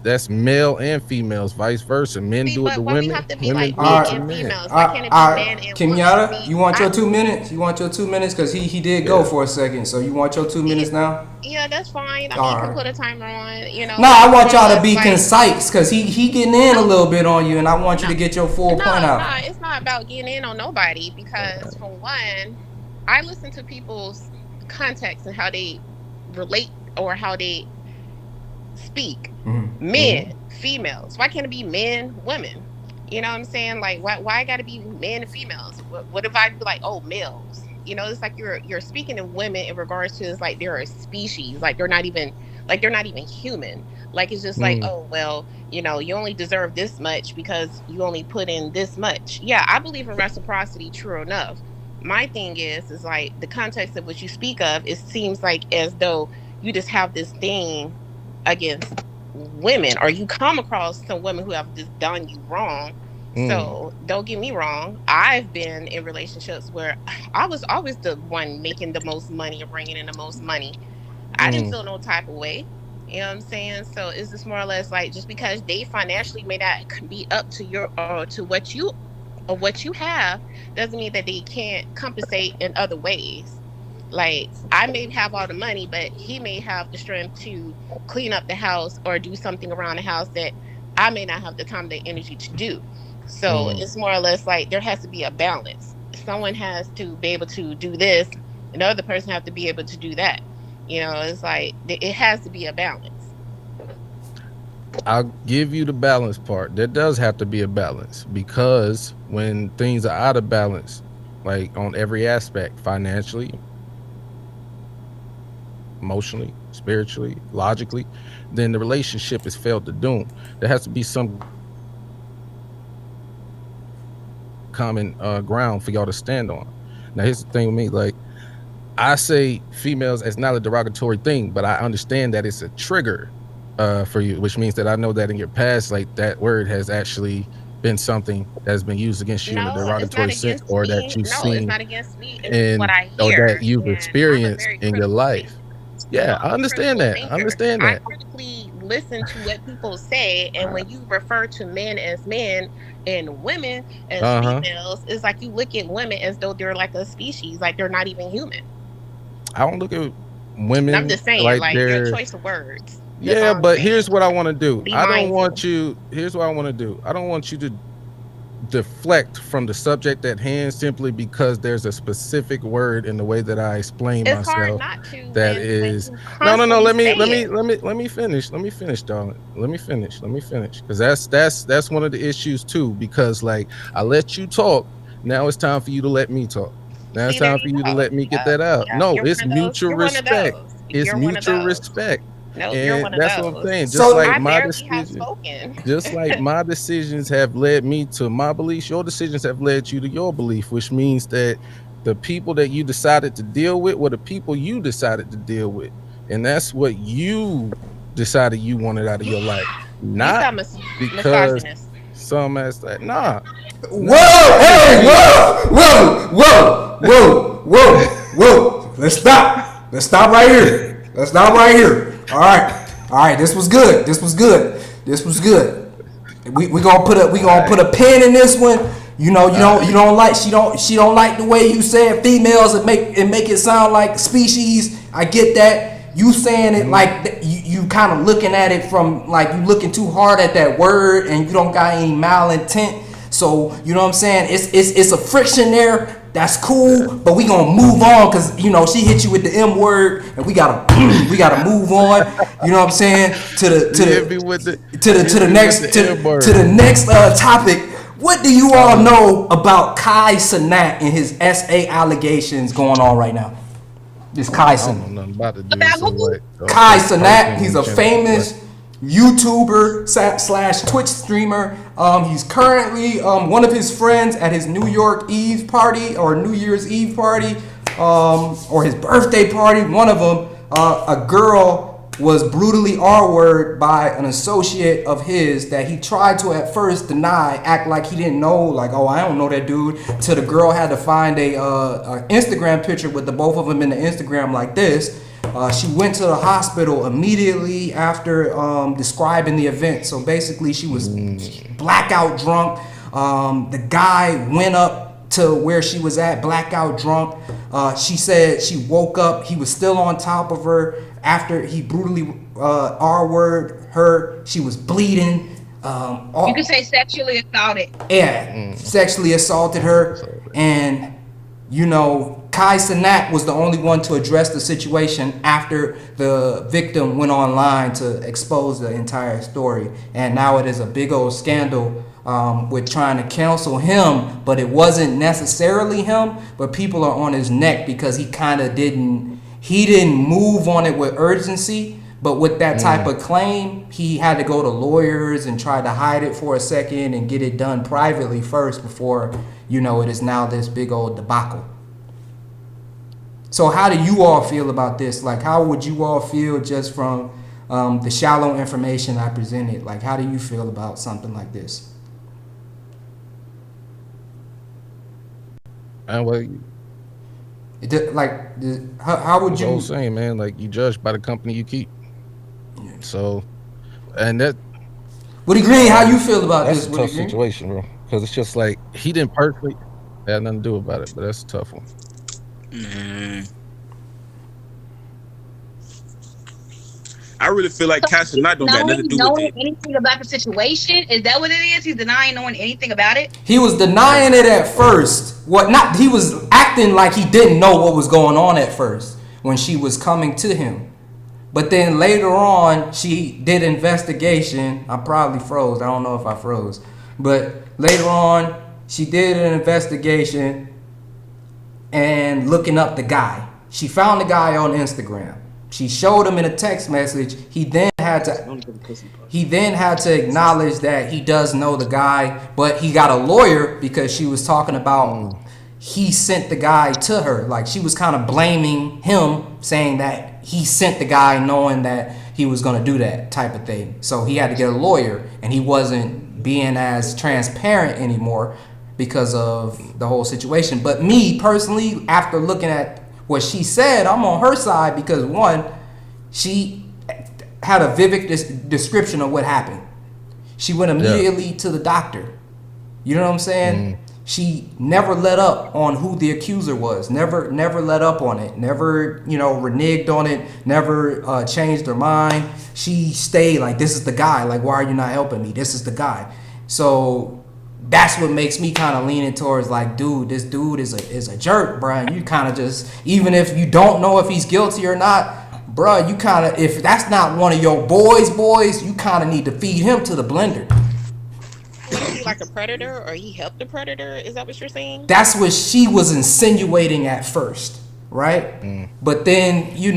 That's male and females, vice versa. Men See, do it to but why we women. have to be Women like do men it to and men. females? Why can't it be men and women? Kenyatta, See, you want your I, 2 minutes? You want your 2 minutes? Because he did go for a second. So you want your 2 minutes now? yeah, that's fine. I mean, All you can right. put a timer on, you know. No, I It's want more or y'all to less be like, concise because he getting in a little bit on you, and I want you no, to get your full no, point no, out. it's not about getting in on nobody because, for one, I listen to people's context and how they relate or how they speak. Men, females. Why can't it be men, women? You know what I'm saying? Like, why got to be men and females? What if I be like, oh, males? You know, it's like you're speaking to women in regards to it's like they're a species, like they're not even human. Like it's just like, Mm, oh well, you know, you only deserve this much because you only put in this much. Yeah, I believe in reciprocity, true enough. My thing is like the context of what you speak of, it seems like as though you just have this thing against women, or you come across some women who have just done you wrong. mm, So don't get me wrong. I've been in relationships where I was always the one making the most money or bringing in the most money. I didn't mm, feel no type of way. You know what I'm saying? So it's just more or less like just because they financially may not be up to your or to what you have doesn't mean that they can't compensate in other ways. Like I may have all the money, but he may have the strength to clean up the house or do something around the house that I may not have the time, the energy to do. So mm. it's more or less like there has to be a balance. Someone has to be able to do this, and the other person have to be able to do that. You know, it's like it has to be a balance. I'll give you the balance part. There does have to be a balance because when things are out of balance, like on every aspect, financially, emotionally, spiritually, logically, then the relationship is failed to doom. There has to be some common ground for y'all to stand on. Now, here's the thing with me, like I say females as not a derogatory thing, but I understand that it's a trigger for you, which means that I know that in your past, like that word has actually been something that has been used against you in a No, it's not derogatory sense, against or me. that you've No, it's seen not against me. It's just what and I or that hear, you've and I'm a experienced very in your critical life. thinker. No, Yeah, I I'm a understand critical that. I thinker. understand I that. critically listen to what people say, and when you refer to men as men and women as Uh-huh. females, it's like you look at women as though they're like a species, like they're not even human. I don't look at I'm women just saying, like like your they're choice of words. That's yeah, all I'm but saying. here's what I want to do. Be I don't want mindful. you, here's what I want to do. I don't want you to deflect from the subject at hand simply because there's a specific word in the way that I explain It's hard myself not to that when is you no, constantly say it. let me finish. Let me finish, darling. Let me finish. Because that's one of the issues too. Because like I let you talk. Now it's time for you to let me talk. Now it's See, there time for you you to go. let me get Yep, that out. yep. No, You're it's one of those. mutual You're one of respect. those. It's You're one of mutual those. respect. Nope, you're And one of that's what I'm those. saying. Just So like I my barely have decision, spoken. just like my decisions have led me to my beliefs, your decisions have led you to your belief, which means that the people that you decided to deal with were the people you decided to deal with. And that's what you decided you wanted out of your life. You Not sound because misogynist. some ass like, nah, nah, whoa, I just hey, mean whoa. Let's stop. Let's stop right here. Let's stop right here. All right. This was good. This was good. We gonna put a pin in this one. You don't like she don't like the way you said females and make it sound like species. I get that. You saying it like you kind of looking at it from like you looking too hard at that word and you don't got any malintent. So you know what I'm saying? It's a friction there. That's cool, but we gonna move on because she hit you with the M word and we gotta we gotta move on. You know what I'm saying? To the to you hit me the with the to the you to hit the me with next the M to word. the next topic. What do you all know about Kai Cenat and his SA allegations going on right now? This Kai I don't know Cenat. nothing about the dude, About so who? like Kai the Cenat, person he's in a general. famous YouTuber slash Twitch streamer. He's currently one of his friends at his New York Eve party or New Year's Eve party, or his birthday party. One of them, a girl was brutally R-worded by an associate of his that he tried to at first deny, act like he didn't know, like, oh, I don't know that dude, till the girl had to find a Instagram picture with the both of them in the Instagram like this. She went to the hospital immediately after describing the event. So basically she was blackout drunk. The guy went up to where she was at, blackout drunk. She said she woke up, he was still on top of her after he brutally R-word her. She was bleeding. You could say sexually assaulted. Yeah, sexually assaulted her. And, you know, Cenat was the only one to address the situation after the victim went online to expose the entire story. And now it is a big old scandal with trying to cancel him, but it wasn't necessarily him, but people are on his neck because he kind of didn't move on it with urgency. But with that type of claim, he had to go to lawyers and try to hide it for a second and get it done privately first before, you know, it is now this big old debacle. So how do you all feel about this? Like, how would you all feel just from the shallow information I presented? Like, how do you feel about something like this? And well, How would the you? whole saying, man, like you judge by the company you keep. So, and that Woody Green, how you feel about that's this? a Woody tough Green? situation, bro. Because it's just like he didn't personally had nothing to do about it, but that's a tough one. I really feel like Cenat don't got nothing to do with knowing it. anything about the situation? Is that what it is? He's denying knowing anything about it? He was denying it at first. He was acting like he didn't know what was going on at first when she was coming to him. But then later on, she did investigation. I probably froze. I don't know if I froze. But later on, she did an investigation and looking up the guy. She found the guy on Instagram. She showed him in a text message. He then had to acknowledge that he does know the guy, but he got a lawyer because she was talking about he sent the guy to her. Like, she was kind of blaming him, saying that he sent the guy knowing that he was going to do that type of thing. So he had to get a lawyer, and he wasn't being as transparent anymore because of the whole situation. But me personally, after looking at what she said, I'm on her side because, one, she had a vivid description of what happened. She went immediately to the doctor. You know what I'm saying? She never let up on who the accuser was. Never let up on it. Never, reneged on it. Never changed her mind. She stayed like, this is the guy. Like, why are you not helping me? This is the guy. So that's what makes me kind of leaning towards like, dude, this dude is a jerk, bro. And you kind of just, even if you don't know if he's guilty or not, bro, you kind of, if that's not one of your boys, you kind of need to feed him to the blender. Was he like a predator, or he helped the predator? Is that what you're saying? That's what she was insinuating at first, right? But then, he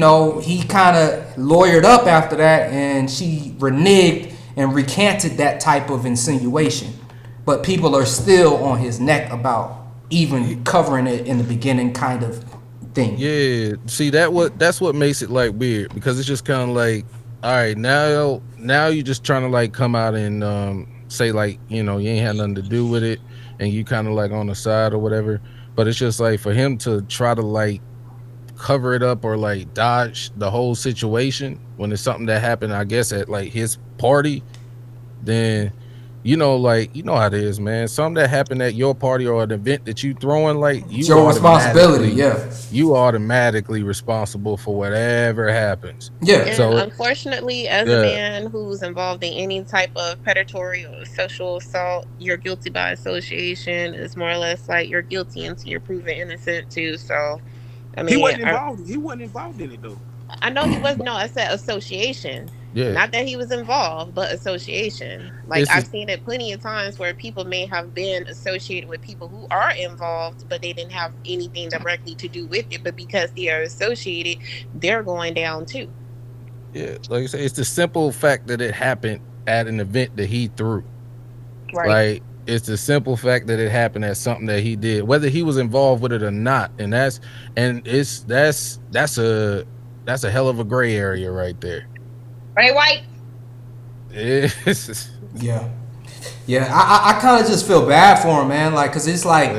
kind of lawyered up after that, and she reneged and recanted that type of insinuation. But people are still on his neck about even covering it in the beginning kind of thing. Yeah, see that's what makes it like weird, because it's just kind of like, all right, now you're just trying to like come out and say like, you ain't had nothing to do with it, and you kind of like on the side or whatever. But it's just like for him to try to like cover it up or like dodge the whole situation when it's something that happened, I guess, at like his party, then like, how it is, man. Something that happened at your party or an event that you throwing, like, it's your responsibility. Yeah, you automatically responsible for whatever happens. Yeah. And so unfortunately, as a man who's involved in any type of predatory or sexual assault, you're guilty by association. It's more or less like you're guilty until you're proven innocent too. So, I mean, He wasn't involved. He wasn't involved in it though. I know he wasn't. No, I said association. Yeah. Not that he was involved, but association. Like, I've seen it plenty of times where people may have been associated with people who are involved, but they didn't have anything directly to do with it. But because they are associated, they're going down too. Yeah, like I say, it's the simple fact that it happened at an event that he threw. Right. Like, it's the simple fact that it happened at something that he did, whether he was involved with it or not. And that's a hell of a gray area right there. Right, White? Yeah. Yeah, I kind of just feel bad for him, man. Like, cause it's like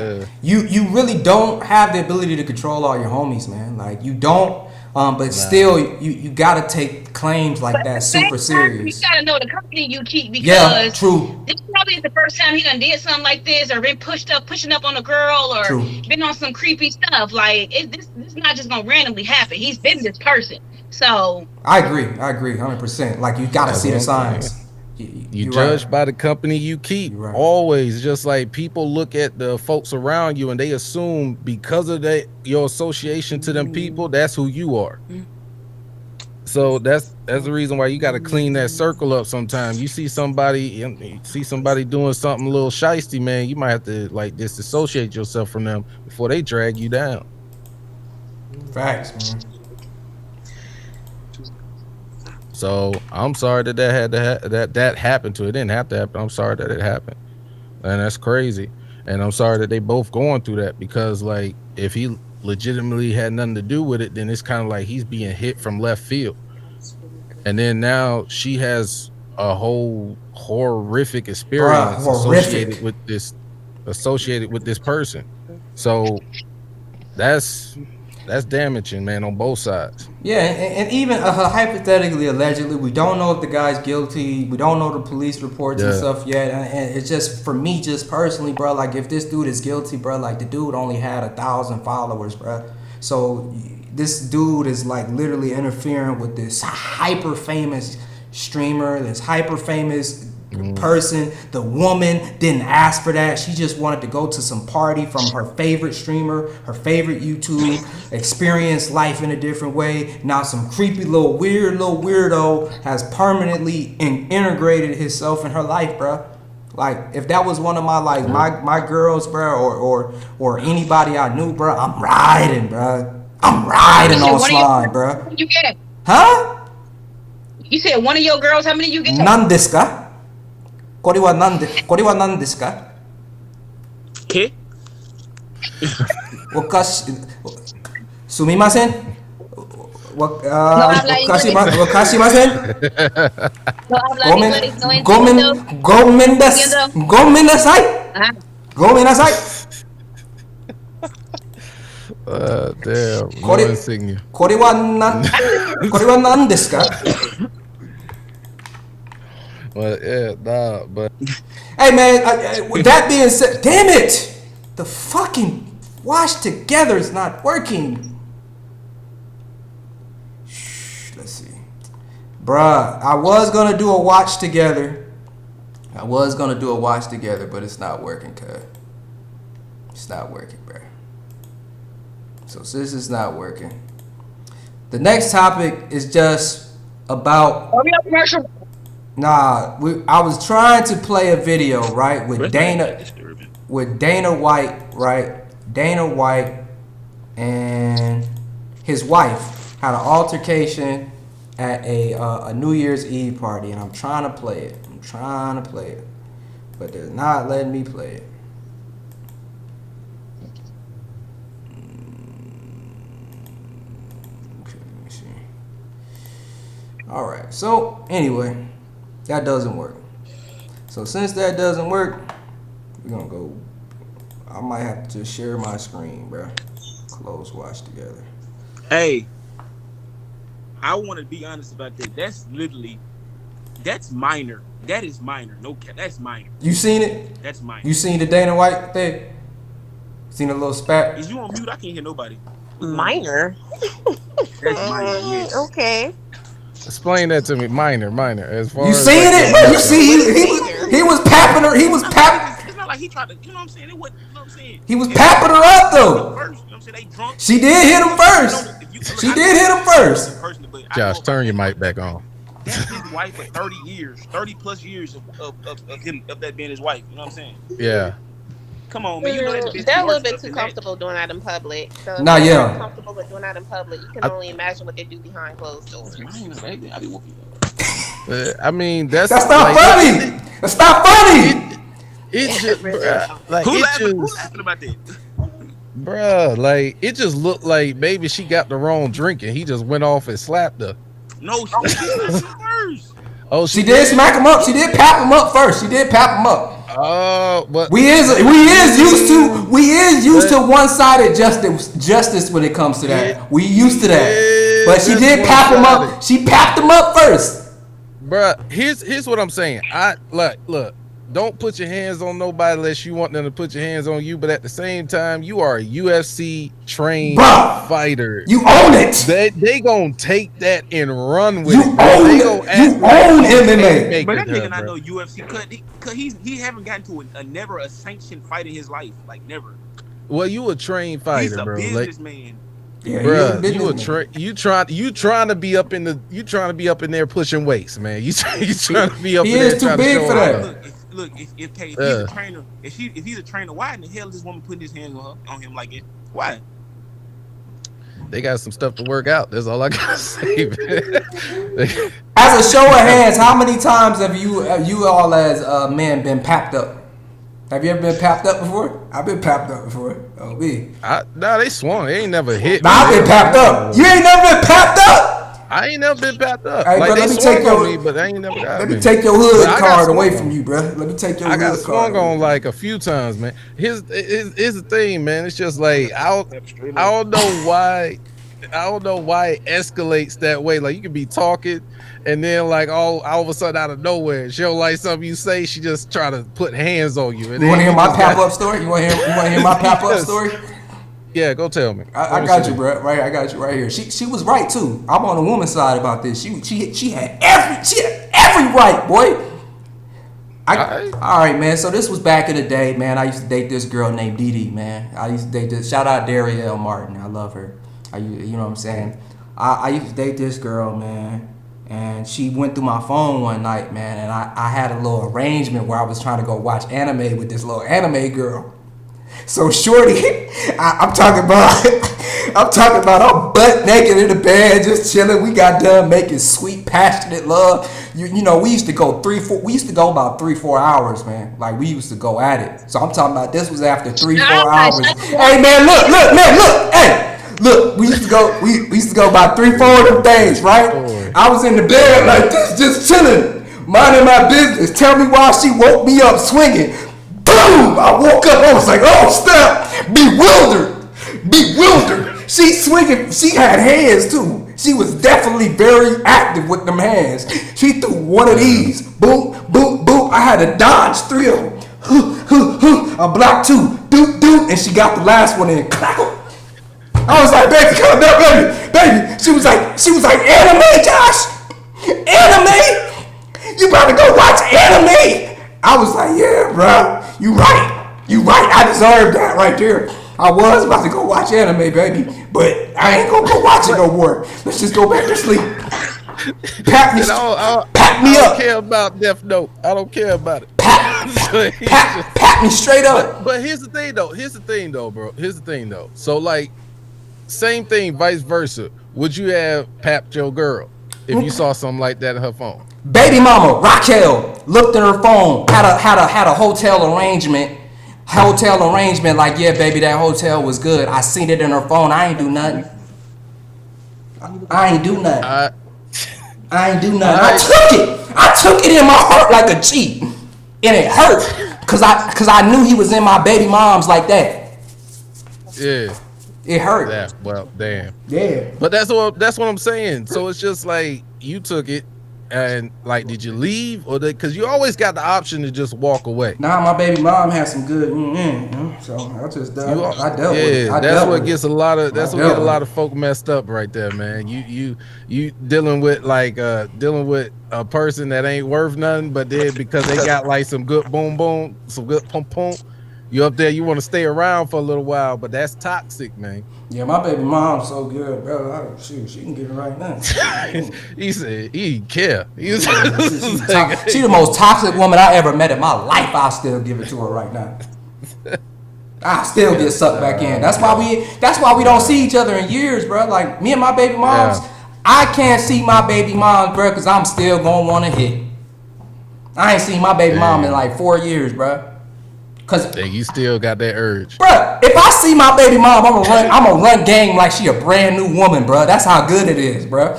you really don't have the ability to control all your homies, man. Like, you don't. But still, you gotta take claims like But at that the same super time, you serious. gotta know the company you keep Yeah, because true, this probably is the first time he done did something like this or been pushing up on a girl or true. been on some creepy stuff. Like this is not just gonna randomly happen. He's been this person. So I agree, 100%. Like, you gotta That's see what the I'm saying. signs. You You're judge right. by the company you keep. You're right. Always, just like people look at the folks around you and they assume because of that your association to them people, that's who you are. So that's the reason why you got to clean that circle up. Sometimes you see somebody doing something a little shisty, man. You might have to like disassociate yourself from them before they drag you down. Facts, man. So I'm sorry that that happened to it. It didn't have to happen. I'm sorry that it happened, and that's crazy. And I'm sorry that they both going through that because like if he legitimately had nothing to do with it, then it's kind of like he's being hit from left field. And then now she has a whole horrific experience associated with this person. So that's damaging, man, on both sides. Yeah, and even hypothetically, allegedly, we don't know if the guy's guilty. We don't know the police reports and stuff yet. And it's just, for me, just personally, bro, like, if this dude is guilty, bro, like, the dude only had 1,000 followers, bro. So this dude is, like, literally interfering with this hyper famous streamer, this hyper famous person. The woman didn't ask for that. She just wanted to go to some party from her favorite streamer, her favorite YouTube, experience life in a different way. Now some creepy little weirdo has permanently integrated himself in her life, bro. Like, if that was one of my like my girls, bro, or anybody I knew, bro, I'm riding, bro. I'm riding on slime, bro. You get it? Huh? You said one of your girls. How many you get? 何ですか? これは何ですか? け? すみません。わかしません。ごめんなさい。ごめんなさい。Damn. これは何ですか? But yeah, nah, but hey man, with that being said, damn it, the fucking wash together is not working. Let's see, bruh. I was gonna do a watch together, but it's not working, cuz. It's not working, bruh. So since it's not working, the next topic is just about. Nah, I was trying to play a video, right, with Dana White, right? Dana White and his wife had an altercation at a New Year's Eve party, and I'm trying to play it. But they're not letting me play it. Okay, let me see. All right. So anyway. That doesn't work. So since that doesn't work, we're gonna go. I might have to just share my screen, bro. Close watch together. Hey, I want to be honest about that. That's minor. That is minor. No, that's minor. You seen it? That's minor. You seen the Dana White thing? Seen a little spat? Is you on mute? I can't hear nobody. Minor. That's minor. Yes. Okay. Explain that to me. Minor. As far you as seen like, it? Bro, you see, he was papping her. He was papping. It's not like he tried to. You know what I'm saying? It wasn't. You know what I'm saying? He was papping her up though. First, you know what I'm saying? They drunk. She did hit him first. She did hit him first. Josh, turn your mic back on. That's his wife for 30 years, 30 plus years of him, of that being his wife. You know what I'm saying? Yeah. Come on, man. You know they're a little bit too comfortable doing that in public. So nah, yeah. Comfortable with doing that in public. You can only imagine what they do behind closed doors. I mean, that's not like, funny. That's not funny. It just, like, who's laughing about that? Bruh, like, it just looked like maybe she got the wrong drink and he just went off and slapped her. No, she first. first. Oh, She did smack him up. She did pap him up first. She did pap him up. Oh, but We is used to one-sided justice when it comes to that. We used to that. But she did pap him up. She papped him up first. Bruh, here's what I'm saying. Look, don't put your hands on nobody unless you want them to put your hands on you. But at the same time, you are a UFC trained fighter. You own it. They gonna take that and run with You it. own MMA. But that nigga not no UFC cause he haven't gotten to never a sanctioned fight in his life. Like never. Well, you a trained fighter, He's a bro. businessman. Yeah, bruh, you trying to be up in there pushing weights, man. You trying to be up in there. He is too big for that. Look, if he's a trainer, if he's a trainer, why in the hell is this woman putting his hands on him like it? Why? They got some stuff to work out. That's all I gotta say, man. As a show of hands, how many times have you all as men been papped up? Have you ever been papped up before? I've been papped up before. Oh, me. Nah, they swung. They ain't never hit. Nah, I've been papped up. You ain't never been papped up. I ain't never been papped up. Hey, like bro, they swung on me, but they ain't never got me. Let me take your hood card away from you, bro. Let me take your hood card. I got swung on like a few times, man. Here's the thing, man. It's just like I don't know why it escalates that way. Like you can be talking, and then like all of a sudden out of nowhere, she don't like something you say. She just try to put hands on you. You want to hear my pap up story? You want to hear my pap up story? Yeah, go tell me. I got you, bro. Right, I got you right here. She was right too. I'm on the woman's side about this. She had every right, boy. All right, man. So this was back in the day, man. I used to date this girl named Dee Dee, man. I used to date this. Shout out Darielle Martin. I love her. You know what I'm saying? I used to date this girl, man. And she went through my phone one night, man. And I had a little arrangement where I was trying to go watch anime with this little anime girl. So shorty, I'm talking about I'm butt naked in the bed, just chilling. We got done making sweet, passionate love. You know, we used to go about 3-4 hours, man. Like we used to go at it. So I'm talking about this was after 3-4 hours. Hey man, look. Hey, look, we used to go about 3-4 of them days, right? I was in the bed like this, just chilling, minding my business. Tell me why she woke me up swinging. Boom! I woke up, I was like, oh snap! Bewildered. She swinging, she had hands too. She was definitely very active with them hands. She threw one of these. Boom, boom, boom. I had to dodge 3 of them. I blocked 2. Doop, doop. And she got the last one in. Clap. I was like, baby, come down, baby. She was like, anime, Josh? Anime? You about to go watch anime? I was like, yeah, bro. You right. I deserved that right there. I was about to go watch anime, baby, but I ain't gonna go watch it no more. Let's just go back to sleep. Pat me up. I don't care about Death Note. I don't care about it. Pat me straight up. But here's the thing, though, bro. Here's the thing, though. So, like, same thing, vice versa. Would you have papped your girl if you saw something like that in her phone? Baby mama Raquel looked at her phone, had a hotel arrangement, like, yeah, baby, that hotel was good. I seen it in her phone. I ain't do nothing. I took it in my heart like a G, and it hurt cause I knew he was in my baby mom's like that. Yeah. It hurt. Yeah, well, damn. Yeah. But that's what I'm saying. So it's just like you took it. And like, did you leave or because you always got the option to just walk away? Nah, my baby mom had some good, so I just I dealt with it. That's what gets a lot of folk messed up right there, man. You dealing with a person that ain't worth nothing, but then because they got like some good boom boom, some good pump pump, you up there, you want to stay around for a little while, but that's toxic, man. Yeah, my baby mom's so good, bro. She can get it right now. He said he didn't care. She's the most toxic woman I ever met in my life. I'll still give it to her right now. I still get sucked back in. That's why we don't see each other in years, bro. Like me and my baby moms, I can't see my baby moms, bro, because I'm still gonna want to hit. I ain't seen my baby mom in like 4 years, bro. Cause you still got that urge, bruh. If I see my baby mom, I'm gonna run game like she a brand new woman, bruh. That's how good it is, bruh.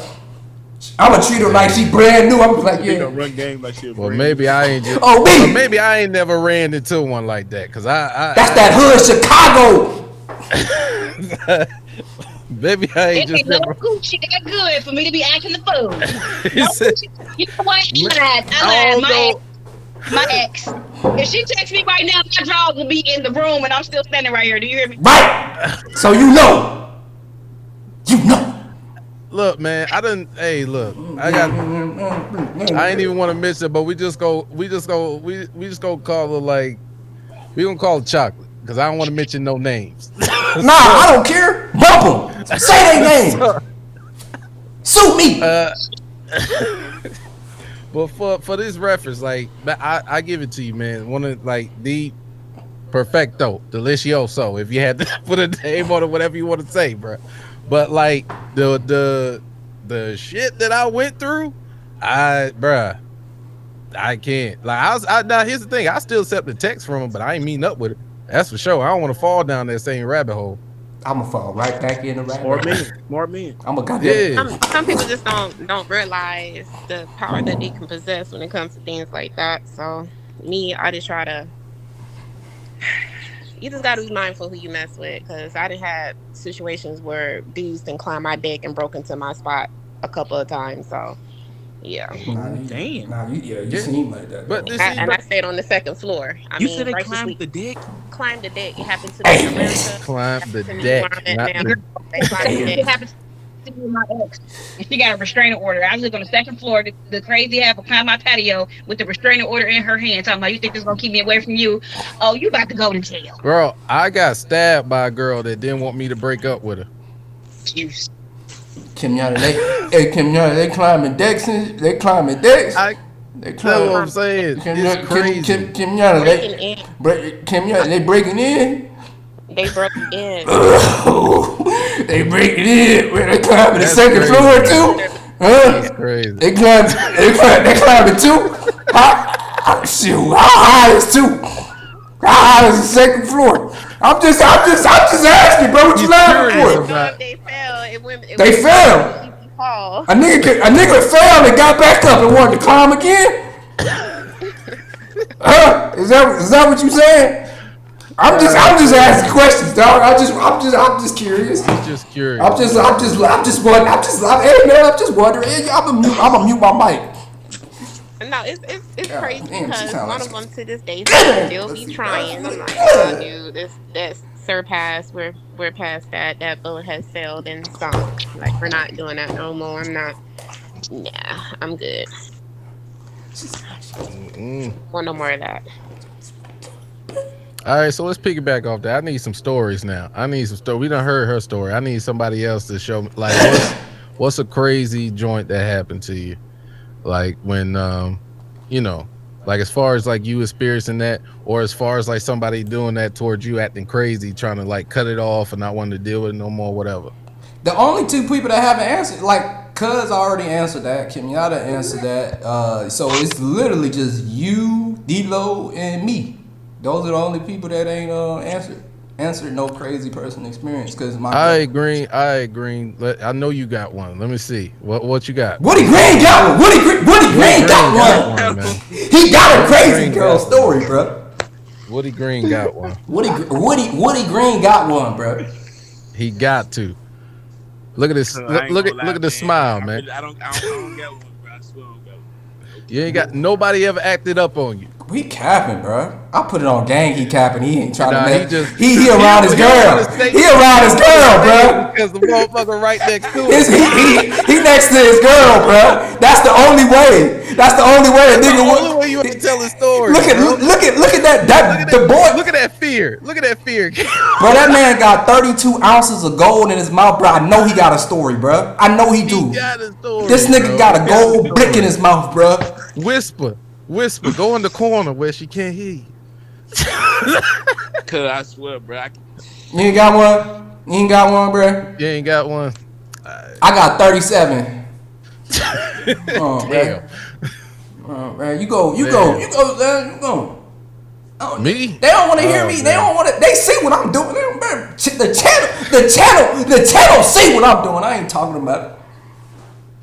I'ma treat her like she brand new. I'm like, They yeah. gonna run game like shit. Well, maybe I ain't just. Oh, me. Maybe I ain't never ran into one like that. Cause That's that hood Chicago. Maybe I ain't It just ain't no never. Gucci that good for me to be acting the fool. He No said, Gucci. You know what? I I lied. don't My ex. If she texts me right now, my drawers will be in the room and I'm still standing right here. Do you hear me? Right. So you know. Look, man, I didn't. Hey, look, I ain't even want to miss it, but we just go call her like we gonna call it chocolate because I don't want to mention no names. Nah, I don't care. Bump them. Say their name. Sue me. But for this reference, like I give it to you, man. One of like the perfecto, delicioso. If you had to put a name on it, whatever you want to say, bro. But like the shit that I went through, I can't. Like now here's the thing, I still accept the text from him, but I ain't meeting up with it. That's for sure. I don't want to fall down that same rabbit hole. I'ma fall right back in the rabbit hole. More men. I'm a goddamn. Yeah. Some people just don't realize the power that they can possess when it comes to things like that. So I just try to. You just gotta be mindful who you mess with, because I done had situations where dudes done climb my dick and broke into my spot a couple of times. So yeah. Damn. Nah, you seem like that. But this I stayed on the second floor. You said they climbed the dick? Climbed the deck. It happened to me in America. climb the To me deck. where I'm at Not now. the, They climbed the It deck. happened to me with my ex. And she got a restraining order. I lived on the second floor. The crazy half would climb my patio with the restraining order in her hand, talking about, you think this is gonna keep me away from you? Oh, you about to go to jail. girl, I got stabbed by a girl that didn't want me to break up with her. Juice. Kim Yana, they climbing decks. They climbing decks. They They That's what climbing. I'm saying. It's crazy. Kim Yana, they breaking in. They broke in. They breaking in. Where they climbing the That's second crazy. floor too? That's Huh? crazy. They climbing too? Shoot, how high is two? How high is the second floor? I'm just asking, bro. What you laughing curious for? about- If they fell, They fell. Fall. A nigga fell and got back up and wanted to climb again? Huh? Is that what you saying? I'm just asking questions, dog. I'm just curious. He's just curious. I'm just wondering. Hey man, I'm just wondering. I'm gonna mute my mic. No, it's Yeah, crazy damn, she because sound one like- of them to this day still be trying. I'm like, oh, dude, that's surpassed. We're past that. That bullet has sailed and sunk. Like, we're not doing that no more. I'm good. Want no more of that. All right, so let's piggyback off that. I need some stories now. We done heard her story. I need somebody else to show me, like, what's a crazy joint that happened to you? Like when, like as far as like you experiencing that, or as far as like somebody doing that towards you, acting crazy, trying to like cut it off and not wanting to deal with it no more, whatever. The only two people that haven't answered, like, Cuz already answered that. Kenyatta answered that. So it's literally just you, D-Lo, and me. Those are the only people that ain't answered no crazy person experience. Cause I agree. I know you got one. Let me see. What you got? Woody Green got one. Woody Green got one. man. He got a crazy Green girl got story, bro. Woody Green got one. Woody Green got one, bro. He got to. Look at this. Look at the smile, man. I don't get one, bro. I swear I don't get one. You ain't got nobody ever acted up on you. He capping, bro. I put it on gang. He capping. He ain't trying Nah, to make. he around his girl. He around his girl, bro. Because the motherfucker right next to him. He next to his girl, bro. That's the only way. That's the only way a nigga The would. only way you have to tell a story. Look at bro. that. The boy. Look at that fear. Look at that fear. Bro, that man got 32 ounces of gold in his mouth, bro. I know he got a story, bro. I know he do. He got a story, This nigga bro. got a He gold a brick in story. his mouth, bro. Whisper. Go in the corner where she can't hear you. Cause I swear, bro. You ain't got one? You ain't got one, bro? You ain't got one. I got 37. Oh, Damn. Man, you go, man, you go. Oh, Me? They don't want to hear me. man. They don't want to. They see what I'm doing. Man, the channel see what I'm doing. I ain't talking about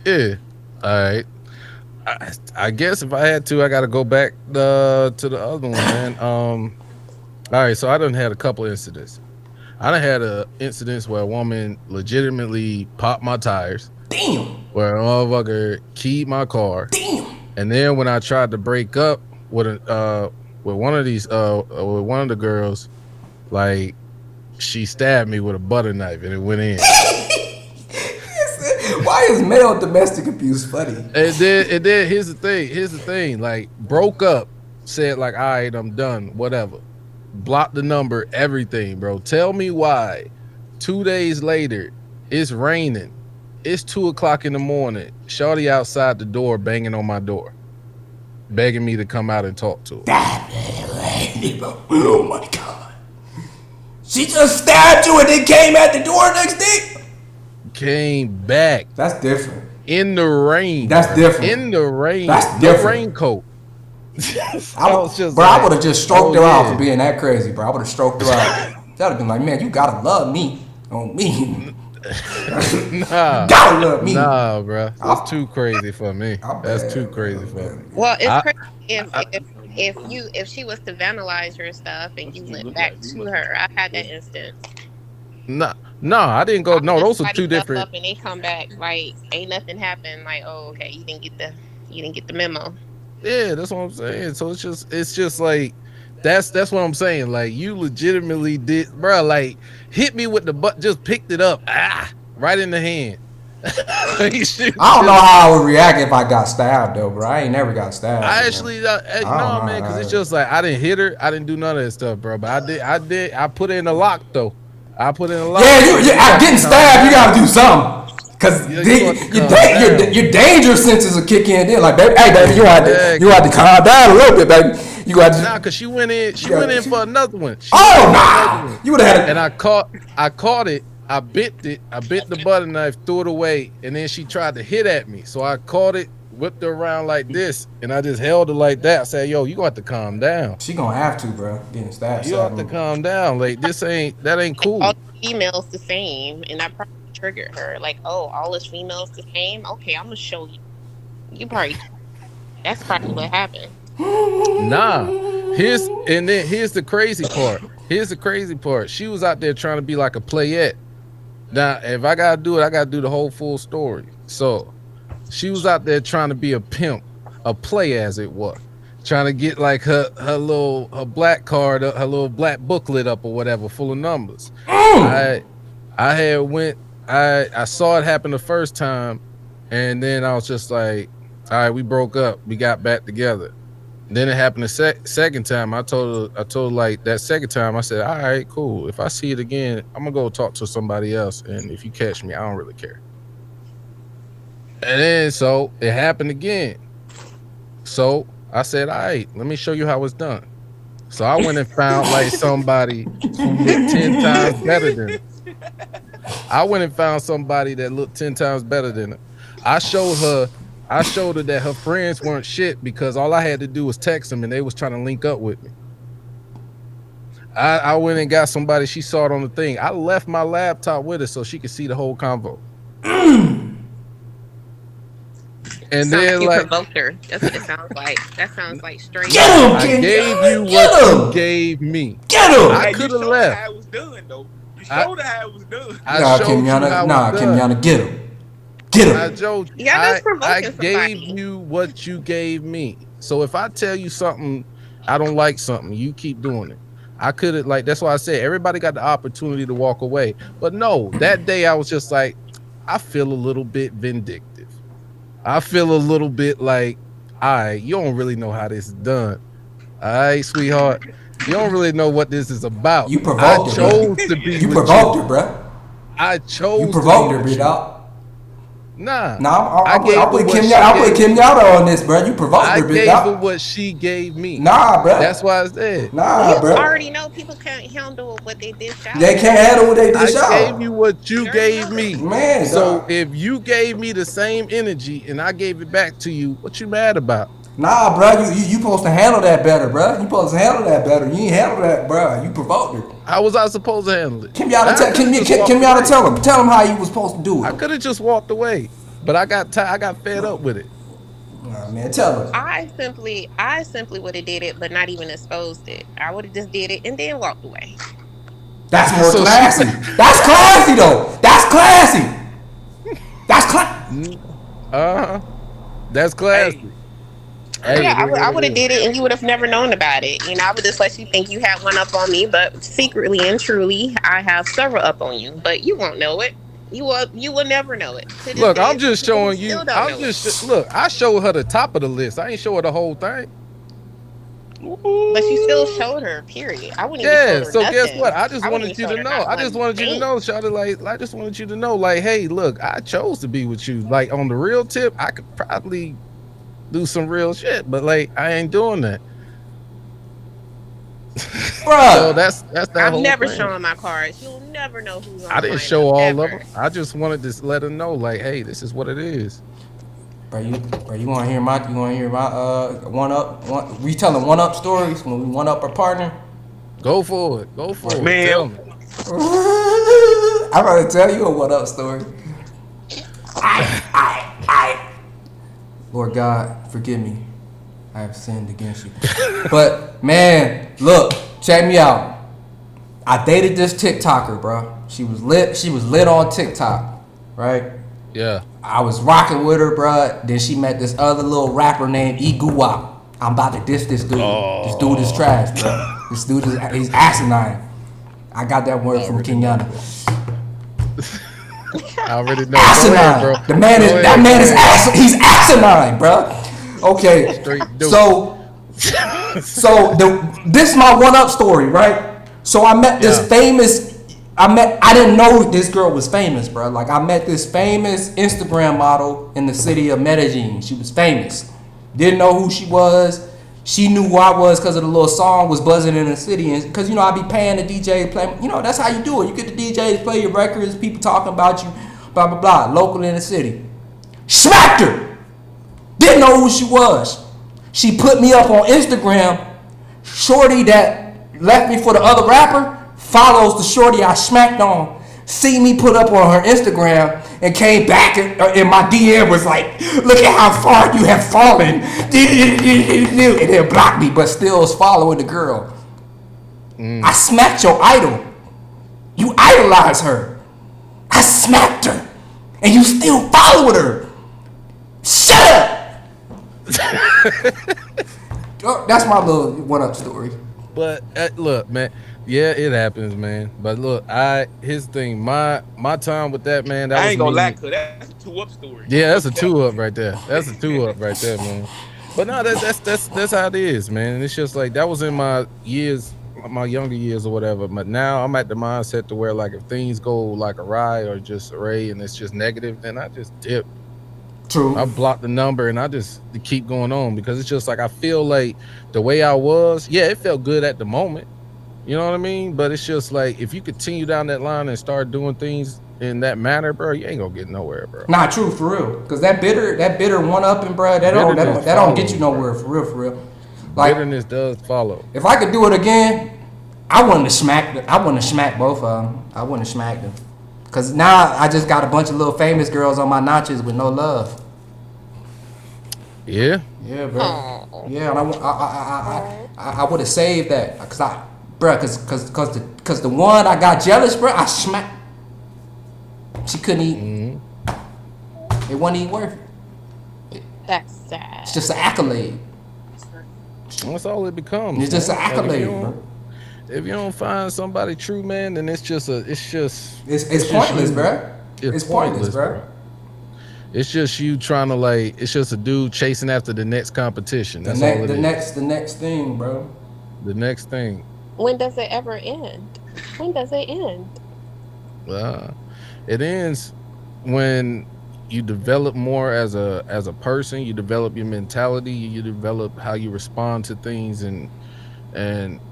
it. Yeah. All right. I guess if I had to, I got to go back to the other one, man. All right. So I done had a couple incidents. I done had incidents where a woman legitimately popped my tires. Damn. Where a motherfucker keyed my car. Damn. And then when I tried to break up with one of these with one of the girls, like she stabbed me with a butter knife and it went in. Why is male domestic abuse funny? And then here's the thing. Like broke up, said like, all right, I'm done, whatever. Blocked the number, everything, bro. Tell me why 2 days later it's raining. It's 2:00 in the morning. Shorty outside the door banging on my door, begging me to come out and talk to her. Oh my God. She just stabbed you and then came at the door next day? Came back. That's different. In the rain. That's different. In the rain. That's the different. raincoat. I would have just stroked her out for being that crazy, bro. I would have stroked her out. That would have been like, man, you gotta love me on me. Nah, gotta love me. Nah, bro. That's too crazy for me. That's too crazy for me. Well, it's crazy if she was to vandalize your stuff and you went back to her. I had that instance. No, I didn't go. No, those are two different. Up and they come back like ain't nothing happened. Like, oh, okay, you didn't get the memo. Yeah, that's what I'm saying. So it's just like that's what I'm saying. Like you legitimately did, bro. Like hit me with the butt, just picked it up, right in the hand. I don't know how I would react if I got stabbed though, bro. I ain't never got stabbed. I actually no, man, because it's just like I didn't hit her. I didn't do none of that stuff, bro. But I put it in the lock though. I put in a lot. Yeah, getting stabbed, you gotta do something. Cause your danger senses will kick in. Then like, baby, hey, baby, you have to calm down a little bit, baby. You got to. Nah, cause she went in for another one. You would have had it. And I caught it. I bit the butter knife, threw it away, and then she tried to hit at me. So I caught it, whipped her around like this, and I just held her like that. I said, yo, you got to calm down. She gonna have to, bro. Getting stabbed. You have to calm down. Like that ain't cool. All females the same, and I probably triggered her. Like, oh, all us females the same. Okay, I'm gonna show you. That's probably what happened. Nah. Here's the crazy part. She was out there trying to be like a playette. Now, if I gotta do it, I gotta do the whole full story. So she was out there trying to be a pimp, a play as it was, trying to get like her black card, her little black booklet up or whatever, full of numbers. I saw it happen the first time, and then I was just like, all right, we broke up, we got back together. Then it happened the second time. I told her like that second time, I said, all right, cool. If I see it again, I'm gonna go talk to somebody else. And if you catch me, I don't really care. And then so it happened again. So I said, all right, let me show you how it's done. So I went and found like somebody who looked 10 times better than her. I went and found somebody that looked 10 times better than her. I showed her that her friends weren't shit because all I had to do was text them and they was trying to link up with me. I went and got somebody, she saw it on the thing. I left my laptop with her so she could see the whole convo. And then you like provoked her. That's what it sounds like. That sounds like straight. Get him, I gave you what you gave me. Get him. I could have left. How it was done though. You showed her how it was done. Kenyatta, get him. Get him. I gave you what you gave me. So if I tell you something, I don't like something, you keep doing it. I could have, like, that's why I said everybody got the opportunity to walk away. But no, that day I was just like, I feel a little bit vindictive. I feel a little bit like, all right, you don't really know how this is done. All right, sweetheart. You don't really know what this is about. You provoked her. You provoked her, bro. I chose. You provoked her, bro. Nah. I'll put Kim Yada on this, bro. You provoked her, bitch. I gave her what she gave me. Nah, bro. That's why I said. Nah, bro. You already know people can't handle what they dish out. They can't handle what they dish out. I gave you what you gave me. Man, so if you gave me the same energy and I gave it back to you, what you mad about? Nah, bro. You supposed to handle that better, bro. You supposed to handle that better. You ain't handle that, bro. You provoked her. How was I supposed to handle it? Kim Yada, tell him how you was supposed to do it. I could have just walked away. But I got fed up with it. Nah, man, tell us. I simply would have did it, but not even exposed it. I would have just did it and then walked away. That's more So classy. That's classy though. That's classy. That's classy. That's classy. Hey, Yeah, it is I what would it have is. did it, and you would have never known about it. You know, I would just let you think you had one up on me, but secretly and truly, I have several up on you. But you won't know it. You will never know it. To this Look, I'm day, just you showing you. still don't know it. Look. I showed her the top of the list. I ain't show her the whole thing. But you still showed her. Period. I wouldn't even Yeah. show her So guess nothing. what? I just I wouldn't wanted even you show to her know. not I just one wanted you to thing. know, Shawty. Like, I just wanted you to know, like, hey, look, I chose to be with you. Like, on the real tip, I could probably do some real shit, but like, I ain't doing that. So Bruh. that's that I've whole never thing. shown my cards. You'll never know who's on I the didn't show lineup all of them. ever. I just wanted to let her know, like, hey, this is what it is. Bro, you want to hear my one up we telling one up stories when we one up our partner. Go for it. Go for it. Man, Tell me. I'm gonna tell you a one up story. I. Lord God, forgive me. I have sinned against you. But man, look, check me out. I dated this TikToker, bro. She was lit. She was lit on TikTok, right? Yeah. I was rocking with her, bruh. Then she met this other little rapper named Iguwa. I'm about to diss this dude. This dude is trash, bro. This dude is he's asinine. I got that word from Kenyatta. I already know. Asinine. Go ahead, bro. The man is Go that ahead, man go is ahead. he's asinine, bro. Okay. Straight dope. So this is my one up story, right? So I met this Yeah. famous. I didn't know this girl was famous, bro. Like I met this famous Instagram model in the city of Medellin. She was famous. Didn't know who she was. She knew who I was because of the little song was buzzing in the city. And because you know I be paying the DJ to play. You know that's how you do it. You get the DJ to play your records. People talking about you, blah blah blah. Local in the city. Smacked her. Didn't know who she was. She put me up on Instagram. Shorty that left me for the other rapper follows the shorty I smacked on. See me put up on her Instagram and came back and my DM was like, look at how far you have fallen. And then blocked me, but still was following the girl. I smacked your idol. You idolize her. I smacked her. And you still following her. Shut up! That's my little one-up story. But look, man. Yeah, it happens, man. But look, his thing, my time with that, man. That I was ain't gonna me. lie, cause that's a 2 up story. Yeah, that's a 2 up right there. That's a 2 up right there, man. But no, that's how it is, man. And it's just like that was in my years, my younger years or whatever. But now I'm at the mindset to where like if things go like awry or just array and it's just negative, then I just dip. True. I block the number and I just keep going on because it's just like I feel like the way I was, yeah, it felt good at the moment. You know what I mean? But it's just like if you continue down that line and start doing things in that manner, bro, you ain't gonna get nowhere, bro. Not true for real. Cause that bitter one upping, bro, that don't get you nowhere for real. Like bitterness does follow. if I could do it again, I wouldn't have smacked both of them. I wouldn't have smacked them. Cause now I just got a bunch of little famous girls on my notches with no love. Yeah. Yeah, bro. Aww. Yeah, and I would have saved that, cause the one I got jealous, bro. I smacked. She couldn't eat. It wasn't even worth it. That's sad. It's just an accolade. That's all it becomes. It's just an man. Like, accolade, bro. if you don't find somebody true, man, then it's It's pointless, you. bro. It's pointless, bro. It's just you trying to like. It's just a dude chasing after the next competition. That's all it is. The next thing, bro. The next thing. When does it ever end? When does it end? It ends when you develop more as a person. You develop your mentality. You develop how you respond to things, and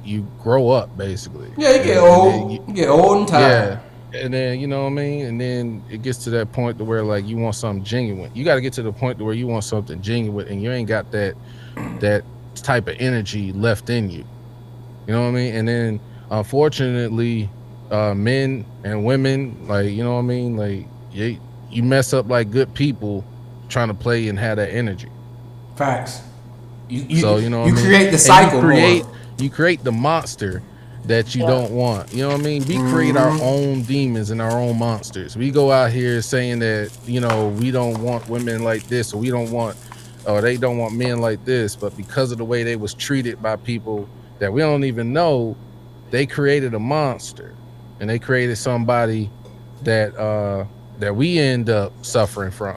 you grow up basically. Yeah, you get old. You get old and tired. Yeah. And then you know what I mean, and then it gets to that point to where like you want something genuine. You got to get to the point to where you want something genuine, and you ain't got that type of energy left in you. You know what I mean? And then unfortunately, men and women, like you know what I mean, like you mess up like good people trying to play and have that energy. Facts. You The create the cycle. You create the monster that you don't want. You know what I mean? We create our own demons and our own monsters. We go out here saying that, we don't want women like this, or they don't want men like this, but because of the way they was treated by people that we don't even know, they created a monster, and they created somebody that we end up suffering from.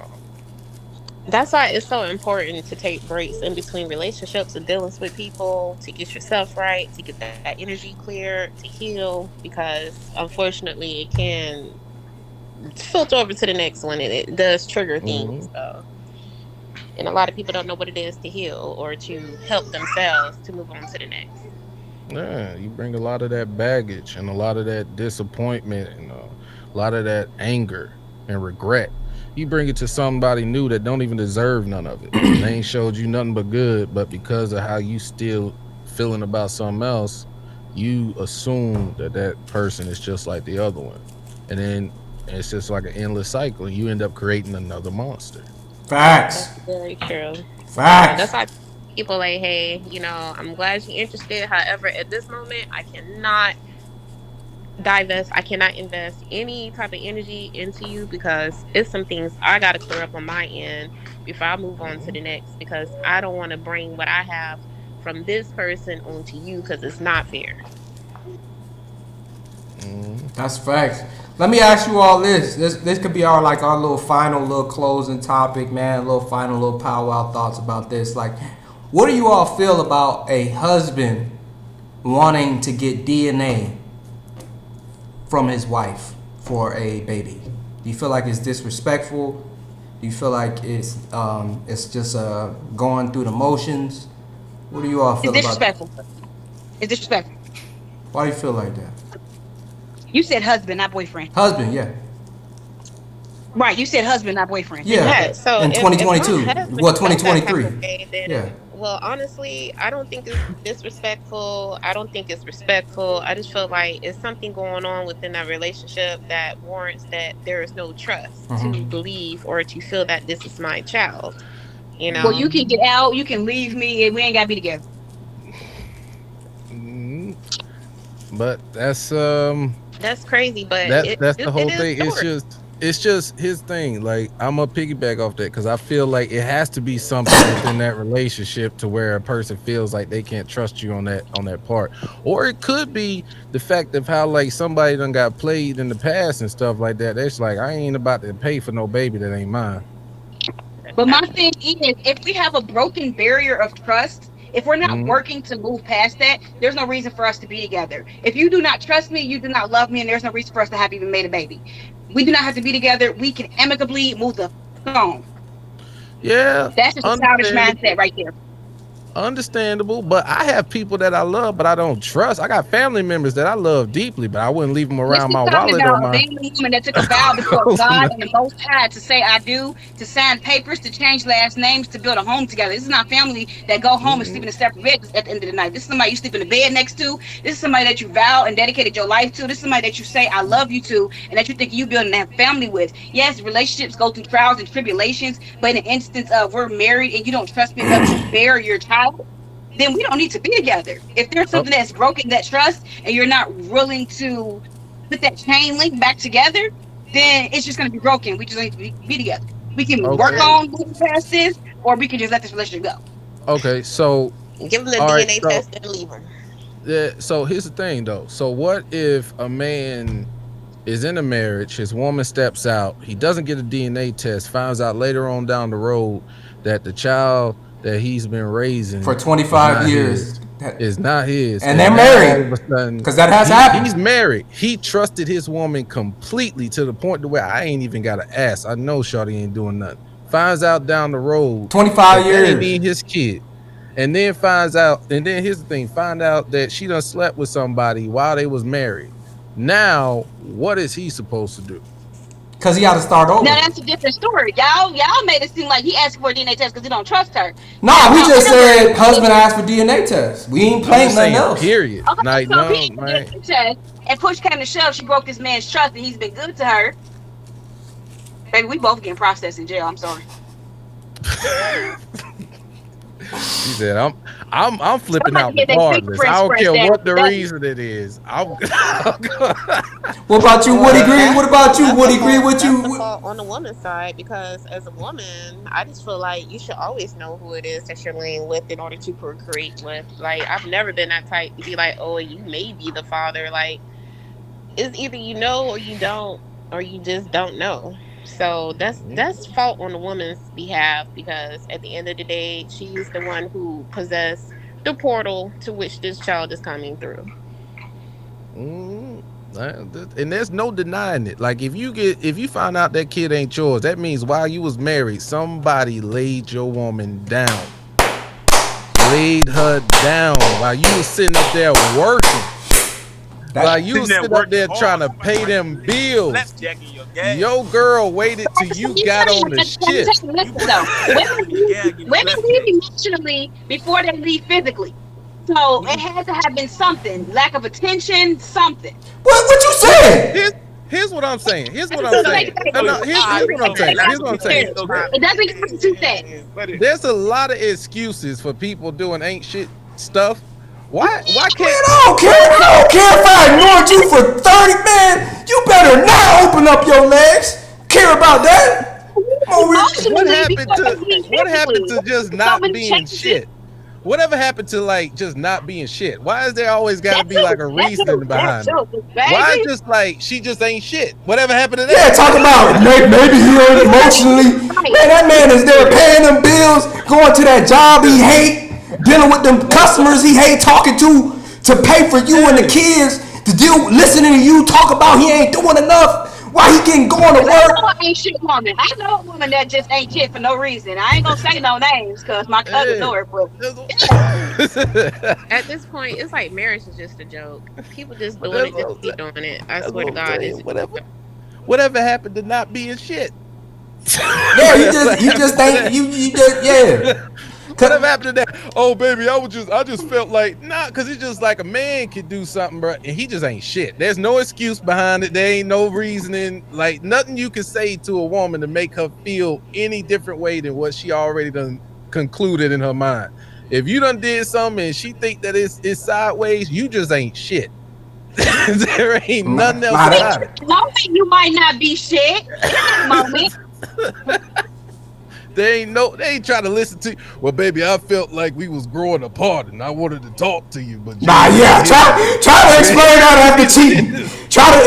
That's why it's so important to take breaks in between relationships and dealings with people, to get yourself right, to get that energy clear, to heal, because unfortunately it can filter over to the next one, and it does trigger things. So. And a lot of people don't know what it is to heal or to help themselves to move on to the next. Yeah, you bring a lot of that baggage and a lot of that disappointment and a lot of that anger and regret. You bring it to somebody new that don't even deserve none of it. They ain't showed you nothing but good, but because of how you still feeling about something else, you assume that person is just like the other one. And then it's just like an endless cycle. You end up creating another monster. Facts. That's very true. Facts. That's why people like, hey, I'm glad you're interested. However, at this moment, I cannot divest. I cannot invest any type of energy into you, because it's some things I got to clear up on my end before I move on to the next, because I don't want to bring what I have from this person onto you, because it's not fair. That's facts. Let me ask you all this. This could be our little final little closing topic, man. A little final little powwow thoughts about this. Like, what do you all feel about a husband wanting to get DNA from his wife for a baby? Do you feel like it's disrespectful? Do you feel like it's just going through the motions? What do you all feel about that? It's disrespectful. Why do you feel like that? You said husband, not boyfriend. Husband, yeah. Right, you said husband, not boyfriend. Yeah. So in 2022. Well, 2023. Yeah. Well, honestly, I don't think it's disrespectful. I don't think it's respectful. I just feel like it's something going on within that relationship that warrants that there is no trust to believe or to feel that this is my child. Well, you can get out, you can leave me, and we ain't gotta be together. But that's crazy. But that's the whole thing. It's just his thing. Like, I'm gonna piggyback off that because I feel like it has to be something within that relationship to where a person feels like they can't trust you on that part. Or it could be the fact of how like somebody done got played in the past and stuff like that. That's like, I ain't about to pay for no baby that ain't mine. But my thing is, if we have a broken barrier of trust, if we're not working to move past that, there's no reason for us to be together. If you do not trust me, you do not love me, and there's no reason for us to have even made a baby. We do not have to be together. We can amicably move the on. Yeah. That's just a childish mindset right there. Understandable, but I have people that I love, but I don't trust. I got family members that I love deeply, but I wouldn't leave them around my wallet. About a manly woman that took a vow before God and the Most High to say I do, to sign papers, to change last names, to build a home together. This is not family that go home and sleep in a separate bed at the end of the night. This is somebody you sleep in the bed next to. This is somebody that you vow and dedicated your life to. This is somebody that you say I love you to, and that you think you building that family with. Yes, relationships go through trials and tribulations, but in the instance of we're married and you don't trust me enough to bear your child, then we don't need to be together. If there's something that's broken that trust and you're not willing to put that chain link back together, then it's just going to be broken. We just need to be together. We can work on moving past this, or we can just let this relationship go. Okay, so give them the DNA test and leave them. Yeah, so here's the thing though. So what if a man is in a marriage, his woman steps out, he doesn't get a DNA test, finds out later on down the road that the child that he's been raising for 25 years is not his, and they're married, because that has happened. He's married. He trusted his woman completely to the point to where I ain't even gotta ask. I know shorty ain't doing nothing. Finds out down the road 25 years that ain't his kid, and then finds out, and then here's the thing, find out that she done slept with somebody while they was married. Now what is he supposed to do? Because he got to start over. Now that's a different story. Y'all made it seem like he asked for a DNA test because he don't trust her. No, we just said husband asked for DNA test. We ain't playing nothing else. Period. Okay, like, so he DNA test, and push came to shove, she broke this man's trust, and he's been good to her. Baby, we both getting processed in jail. I'm sorry. She said, I'm flipping out Somebody get their regardless. I fingerprints don't care scratched what out the today. reason it is. What about you, Woody Green? What about you, That's Woody the Green? fault. What That's the you? fault on the woman's side, because as a woman, I just feel like you should always know who it is that you're laying with in order to procreate with. Like, I've never been that type to be like, oh, you may be the father. Like, it's either you know or you don't, or you just don't know. So that's fault on the woman's behalf, because at the end of the day, she's the one who possessed the portal to which this child is coming through. And there's no denying it. Like if you find out that kid ain't yours, that means while you was married, somebody laid your woman down, laid her down while you was sitting up there working. While you was sitting up there trying to pay them bills, your girl waited till you got on the ship. Women leave emotionally before they leave physically. So it had to have been something, lack of attention, something. What you saying? Here's what I'm saying. Here's what I'm saying. Here's what I'm saying. Here's what I'm saying. It doesn't constitute that. There's a lot of excuses for people doing ain't shit stuff. Why can't I don't care if I ignored you for 30, man. You better not open up your legs. Care about that? What happened to just not being shit? Whatever happened to like just not being shit? Why is there always got to be like a reason behind it? Why is just like she just ain't shit? Whatever happened to that? Yeah, talk about maybe he ain't emotionally. Man, that man is there paying them bills, going to that job he hate, dealing with them customers he hate, talking to pay for you and the kids, to listening to you talk about he ain't doing enough. Why he getting going to work? I ain't shit woman. I know a woman that just ain't shit for no reason. I ain't gonna say no names because my cousin know her. But at this point, it's like marriage is just a joke. People just doing it just to keep doing it. I swear to God, whatever happened to not being shit? Yeah, you just yeah. Whatever happened to that? Oh baby, I just felt like because it's just like a man could do something, bro, and he just ain't shit. There's no excuse behind it. There ain't no reasoning, like nothing you can say to a woman to make her feel any different way than what she already done concluded in her mind. If you done did something and she think that it's sideways, you just ain't shit. There ain't nothing else about it. Moment you might not be shit. Moment. They ain't trying to listen to you. Well, baby, I felt like we was growing apart and I wanted to talk to you, but try to explain that after cheating. Try to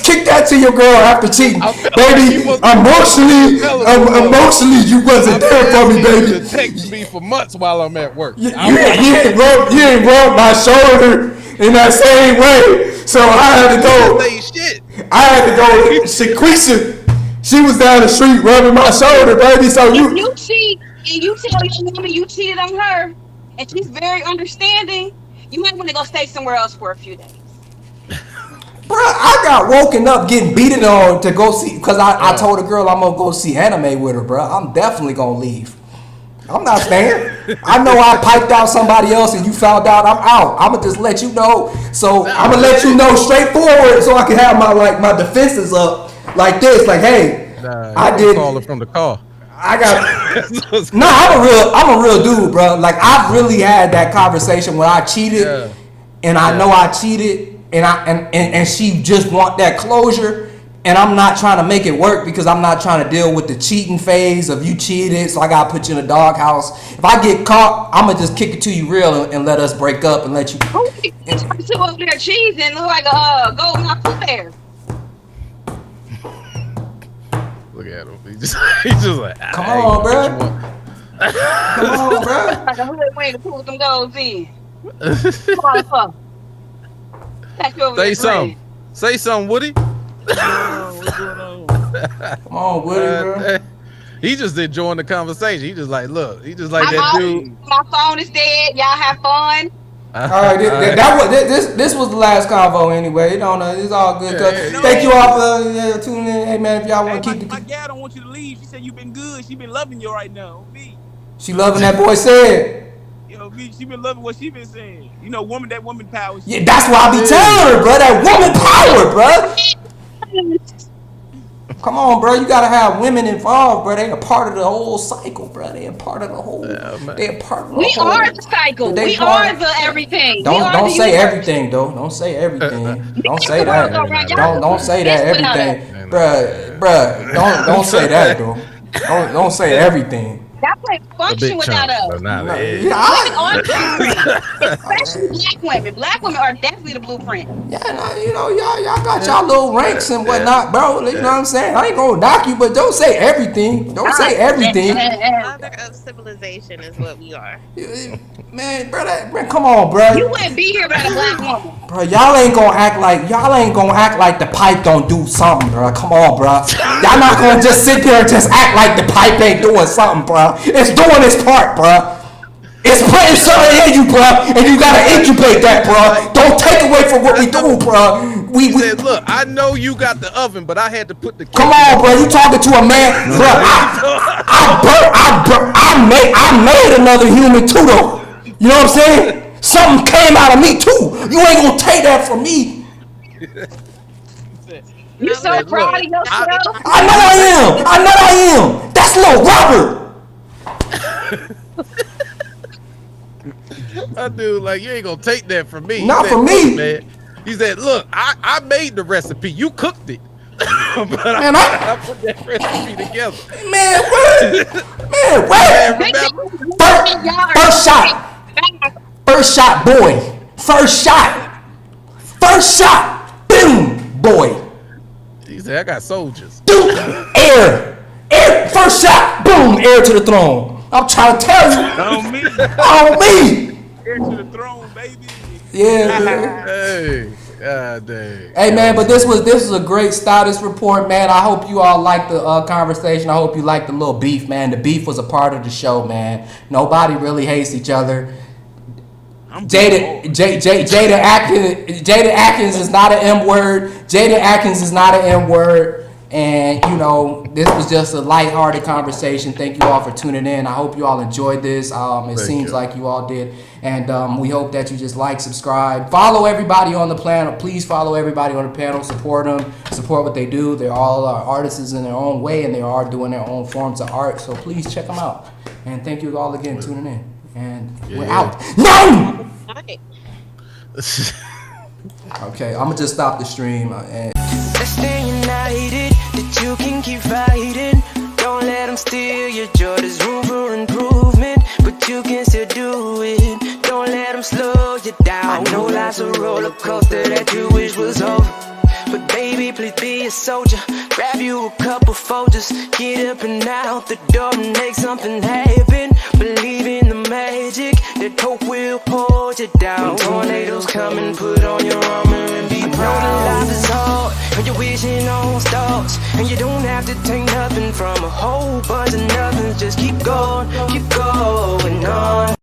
kick that to your girl after cheating. Baby, emotionally you wasn't there for me, baby. You text me for months while I'm at work. You ain't rubbed my shoulder in that same way. So I had to go Shaquisha. She was down the street rubbing my shoulder, baby. So you cheat and you tell your woman you cheated on her, and she's very understanding, you might want to go stay somewhere else for a few days. Bro, I got woken up getting beaten on to go see, because I told a girl I'm gonna go see anime with her, bro. I'm definitely gonna leave. I'm not staying. I know I piped out somebody else and you found out, I'm out. I'm gonna just let you know. So I'm gonna let you know straightforward so I can have my defenses up. Like this, like, hey, I did. Calling from the car. I'm a real dude, bro. Like I've really had that conversation when I cheated, and I know I cheated, and she just want that closure, and I'm not trying to make it work because I'm not trying to deal with the cheating phase of you cheated, so I gotta put you in a doghouse. If I get caught, I'm gonna just kick it to you real and let us break up and let you. Two over there cheesing look like a golden apple bear. Look at him. He's just like, come on, bro. Come on, bro. Like a hood way to pull some goals in. Come on, Say something. Say something, Woody. Come on, Woody, bro. He just enjoying the conversation. He just like, look. He just like that dude. My phone is dead. Y'all have fun. All right, this was the last convo anyway. It's all good. Thank you all for tuning in. Hey man, if y'all want to keep my gal don't want you to leave. She said you've been good. She been loving you right now. Me. She loving that boy said. Me. She been loving what she been saying. That woman power. Yeah, that's why I be telling her, bro. That woman power, bro. Come on, bro. You gotta have women involved, bro. They a part of the whole cycle, bro. They a part of the whole. They a part of the We whole. are the cycle. We are the everything. Don't say everything though. Don't say everything. Don't say that. Don't say that everything, bruh. Don't say that though. Don't say everything. That wouldn't function without us. Women are the blueprint, especially black women. Black women are definitely the blueprint. Yeah, y'all got y'all little ranks and whatnot, bro. You know what I'm saying? I ain't gonna knock you, but don't say everything. Don't say everything. Mother of civilization is what we are. Man, bro, come on, bro. You wouldn't be here without a black woman. Bro, y'all ain't gonna act like the pipe don't do something, bro. Come on, bro. Y'all not gonna just sit there and just act like the pipe ain't doing something, bro. It's doing its part, bro. It's putting something in you, bro, and you gotta incubate that, bro. Don't take away from what we do, bro. We said, look, I know you got the oven, but I had to put the. Come on, bro. You talking to a man, bro? I made another human too, though. You know what I'm saying? Something came out of me too. You ain't gonna take that from me. You so proud of yourself. I know I am. That's little Robert. I do, like, you ain't gonna take that from me. Not from me, man. He said, look, I made the recipe. You cooked it. But man, I put that recipe together. Man, what? First shot, boy. First shot, boom, boy. He said, I got soldiers. Dude, air. First shot, boom, heir to the throne. I'm trying to tell you. On me. Heir to the throne, baby. Yeah, man. Hey, god dang. Hey, man, but this was a great status report, man. I hope you all liked the conversation. I hope you liked the little beef, man. The beef was a part of the show, man. Nobody really hates each other. Jada Atkins is not an M word. Jada Atkins is not an M word. And, you know, this was just a lighthearted conversation. Thank you all for tuning in. I hope you all enjoyed this. It seems like you all did. And we hope that you just like, subscribe, follow everybody on the panel. Please follow everybody on the panel. Support them. Support what they do. They're all artists in their own way, and they are doing their own forms of art. So please check them out. And thank you all again tuning in. And we're out. No! Okay, I'm going to just stop the stream. Let's stay united, that you can keep fighting. Don't let them steal your joy, there's room for improvement, but you can still do it. Don't let them slow you down. I know life's a roller coaster that you wish was over, but baby, please be a soldier. Grab you a couple Folgers, get up and out the door and make something happen. Believe in the magic, that hope will hold you down. When tornadoes come and put on your armor and be proud. Know that life is hard, and you're wishing on stars, and you don't have to take nothing from a whole bunch of nothings. Just keep going on.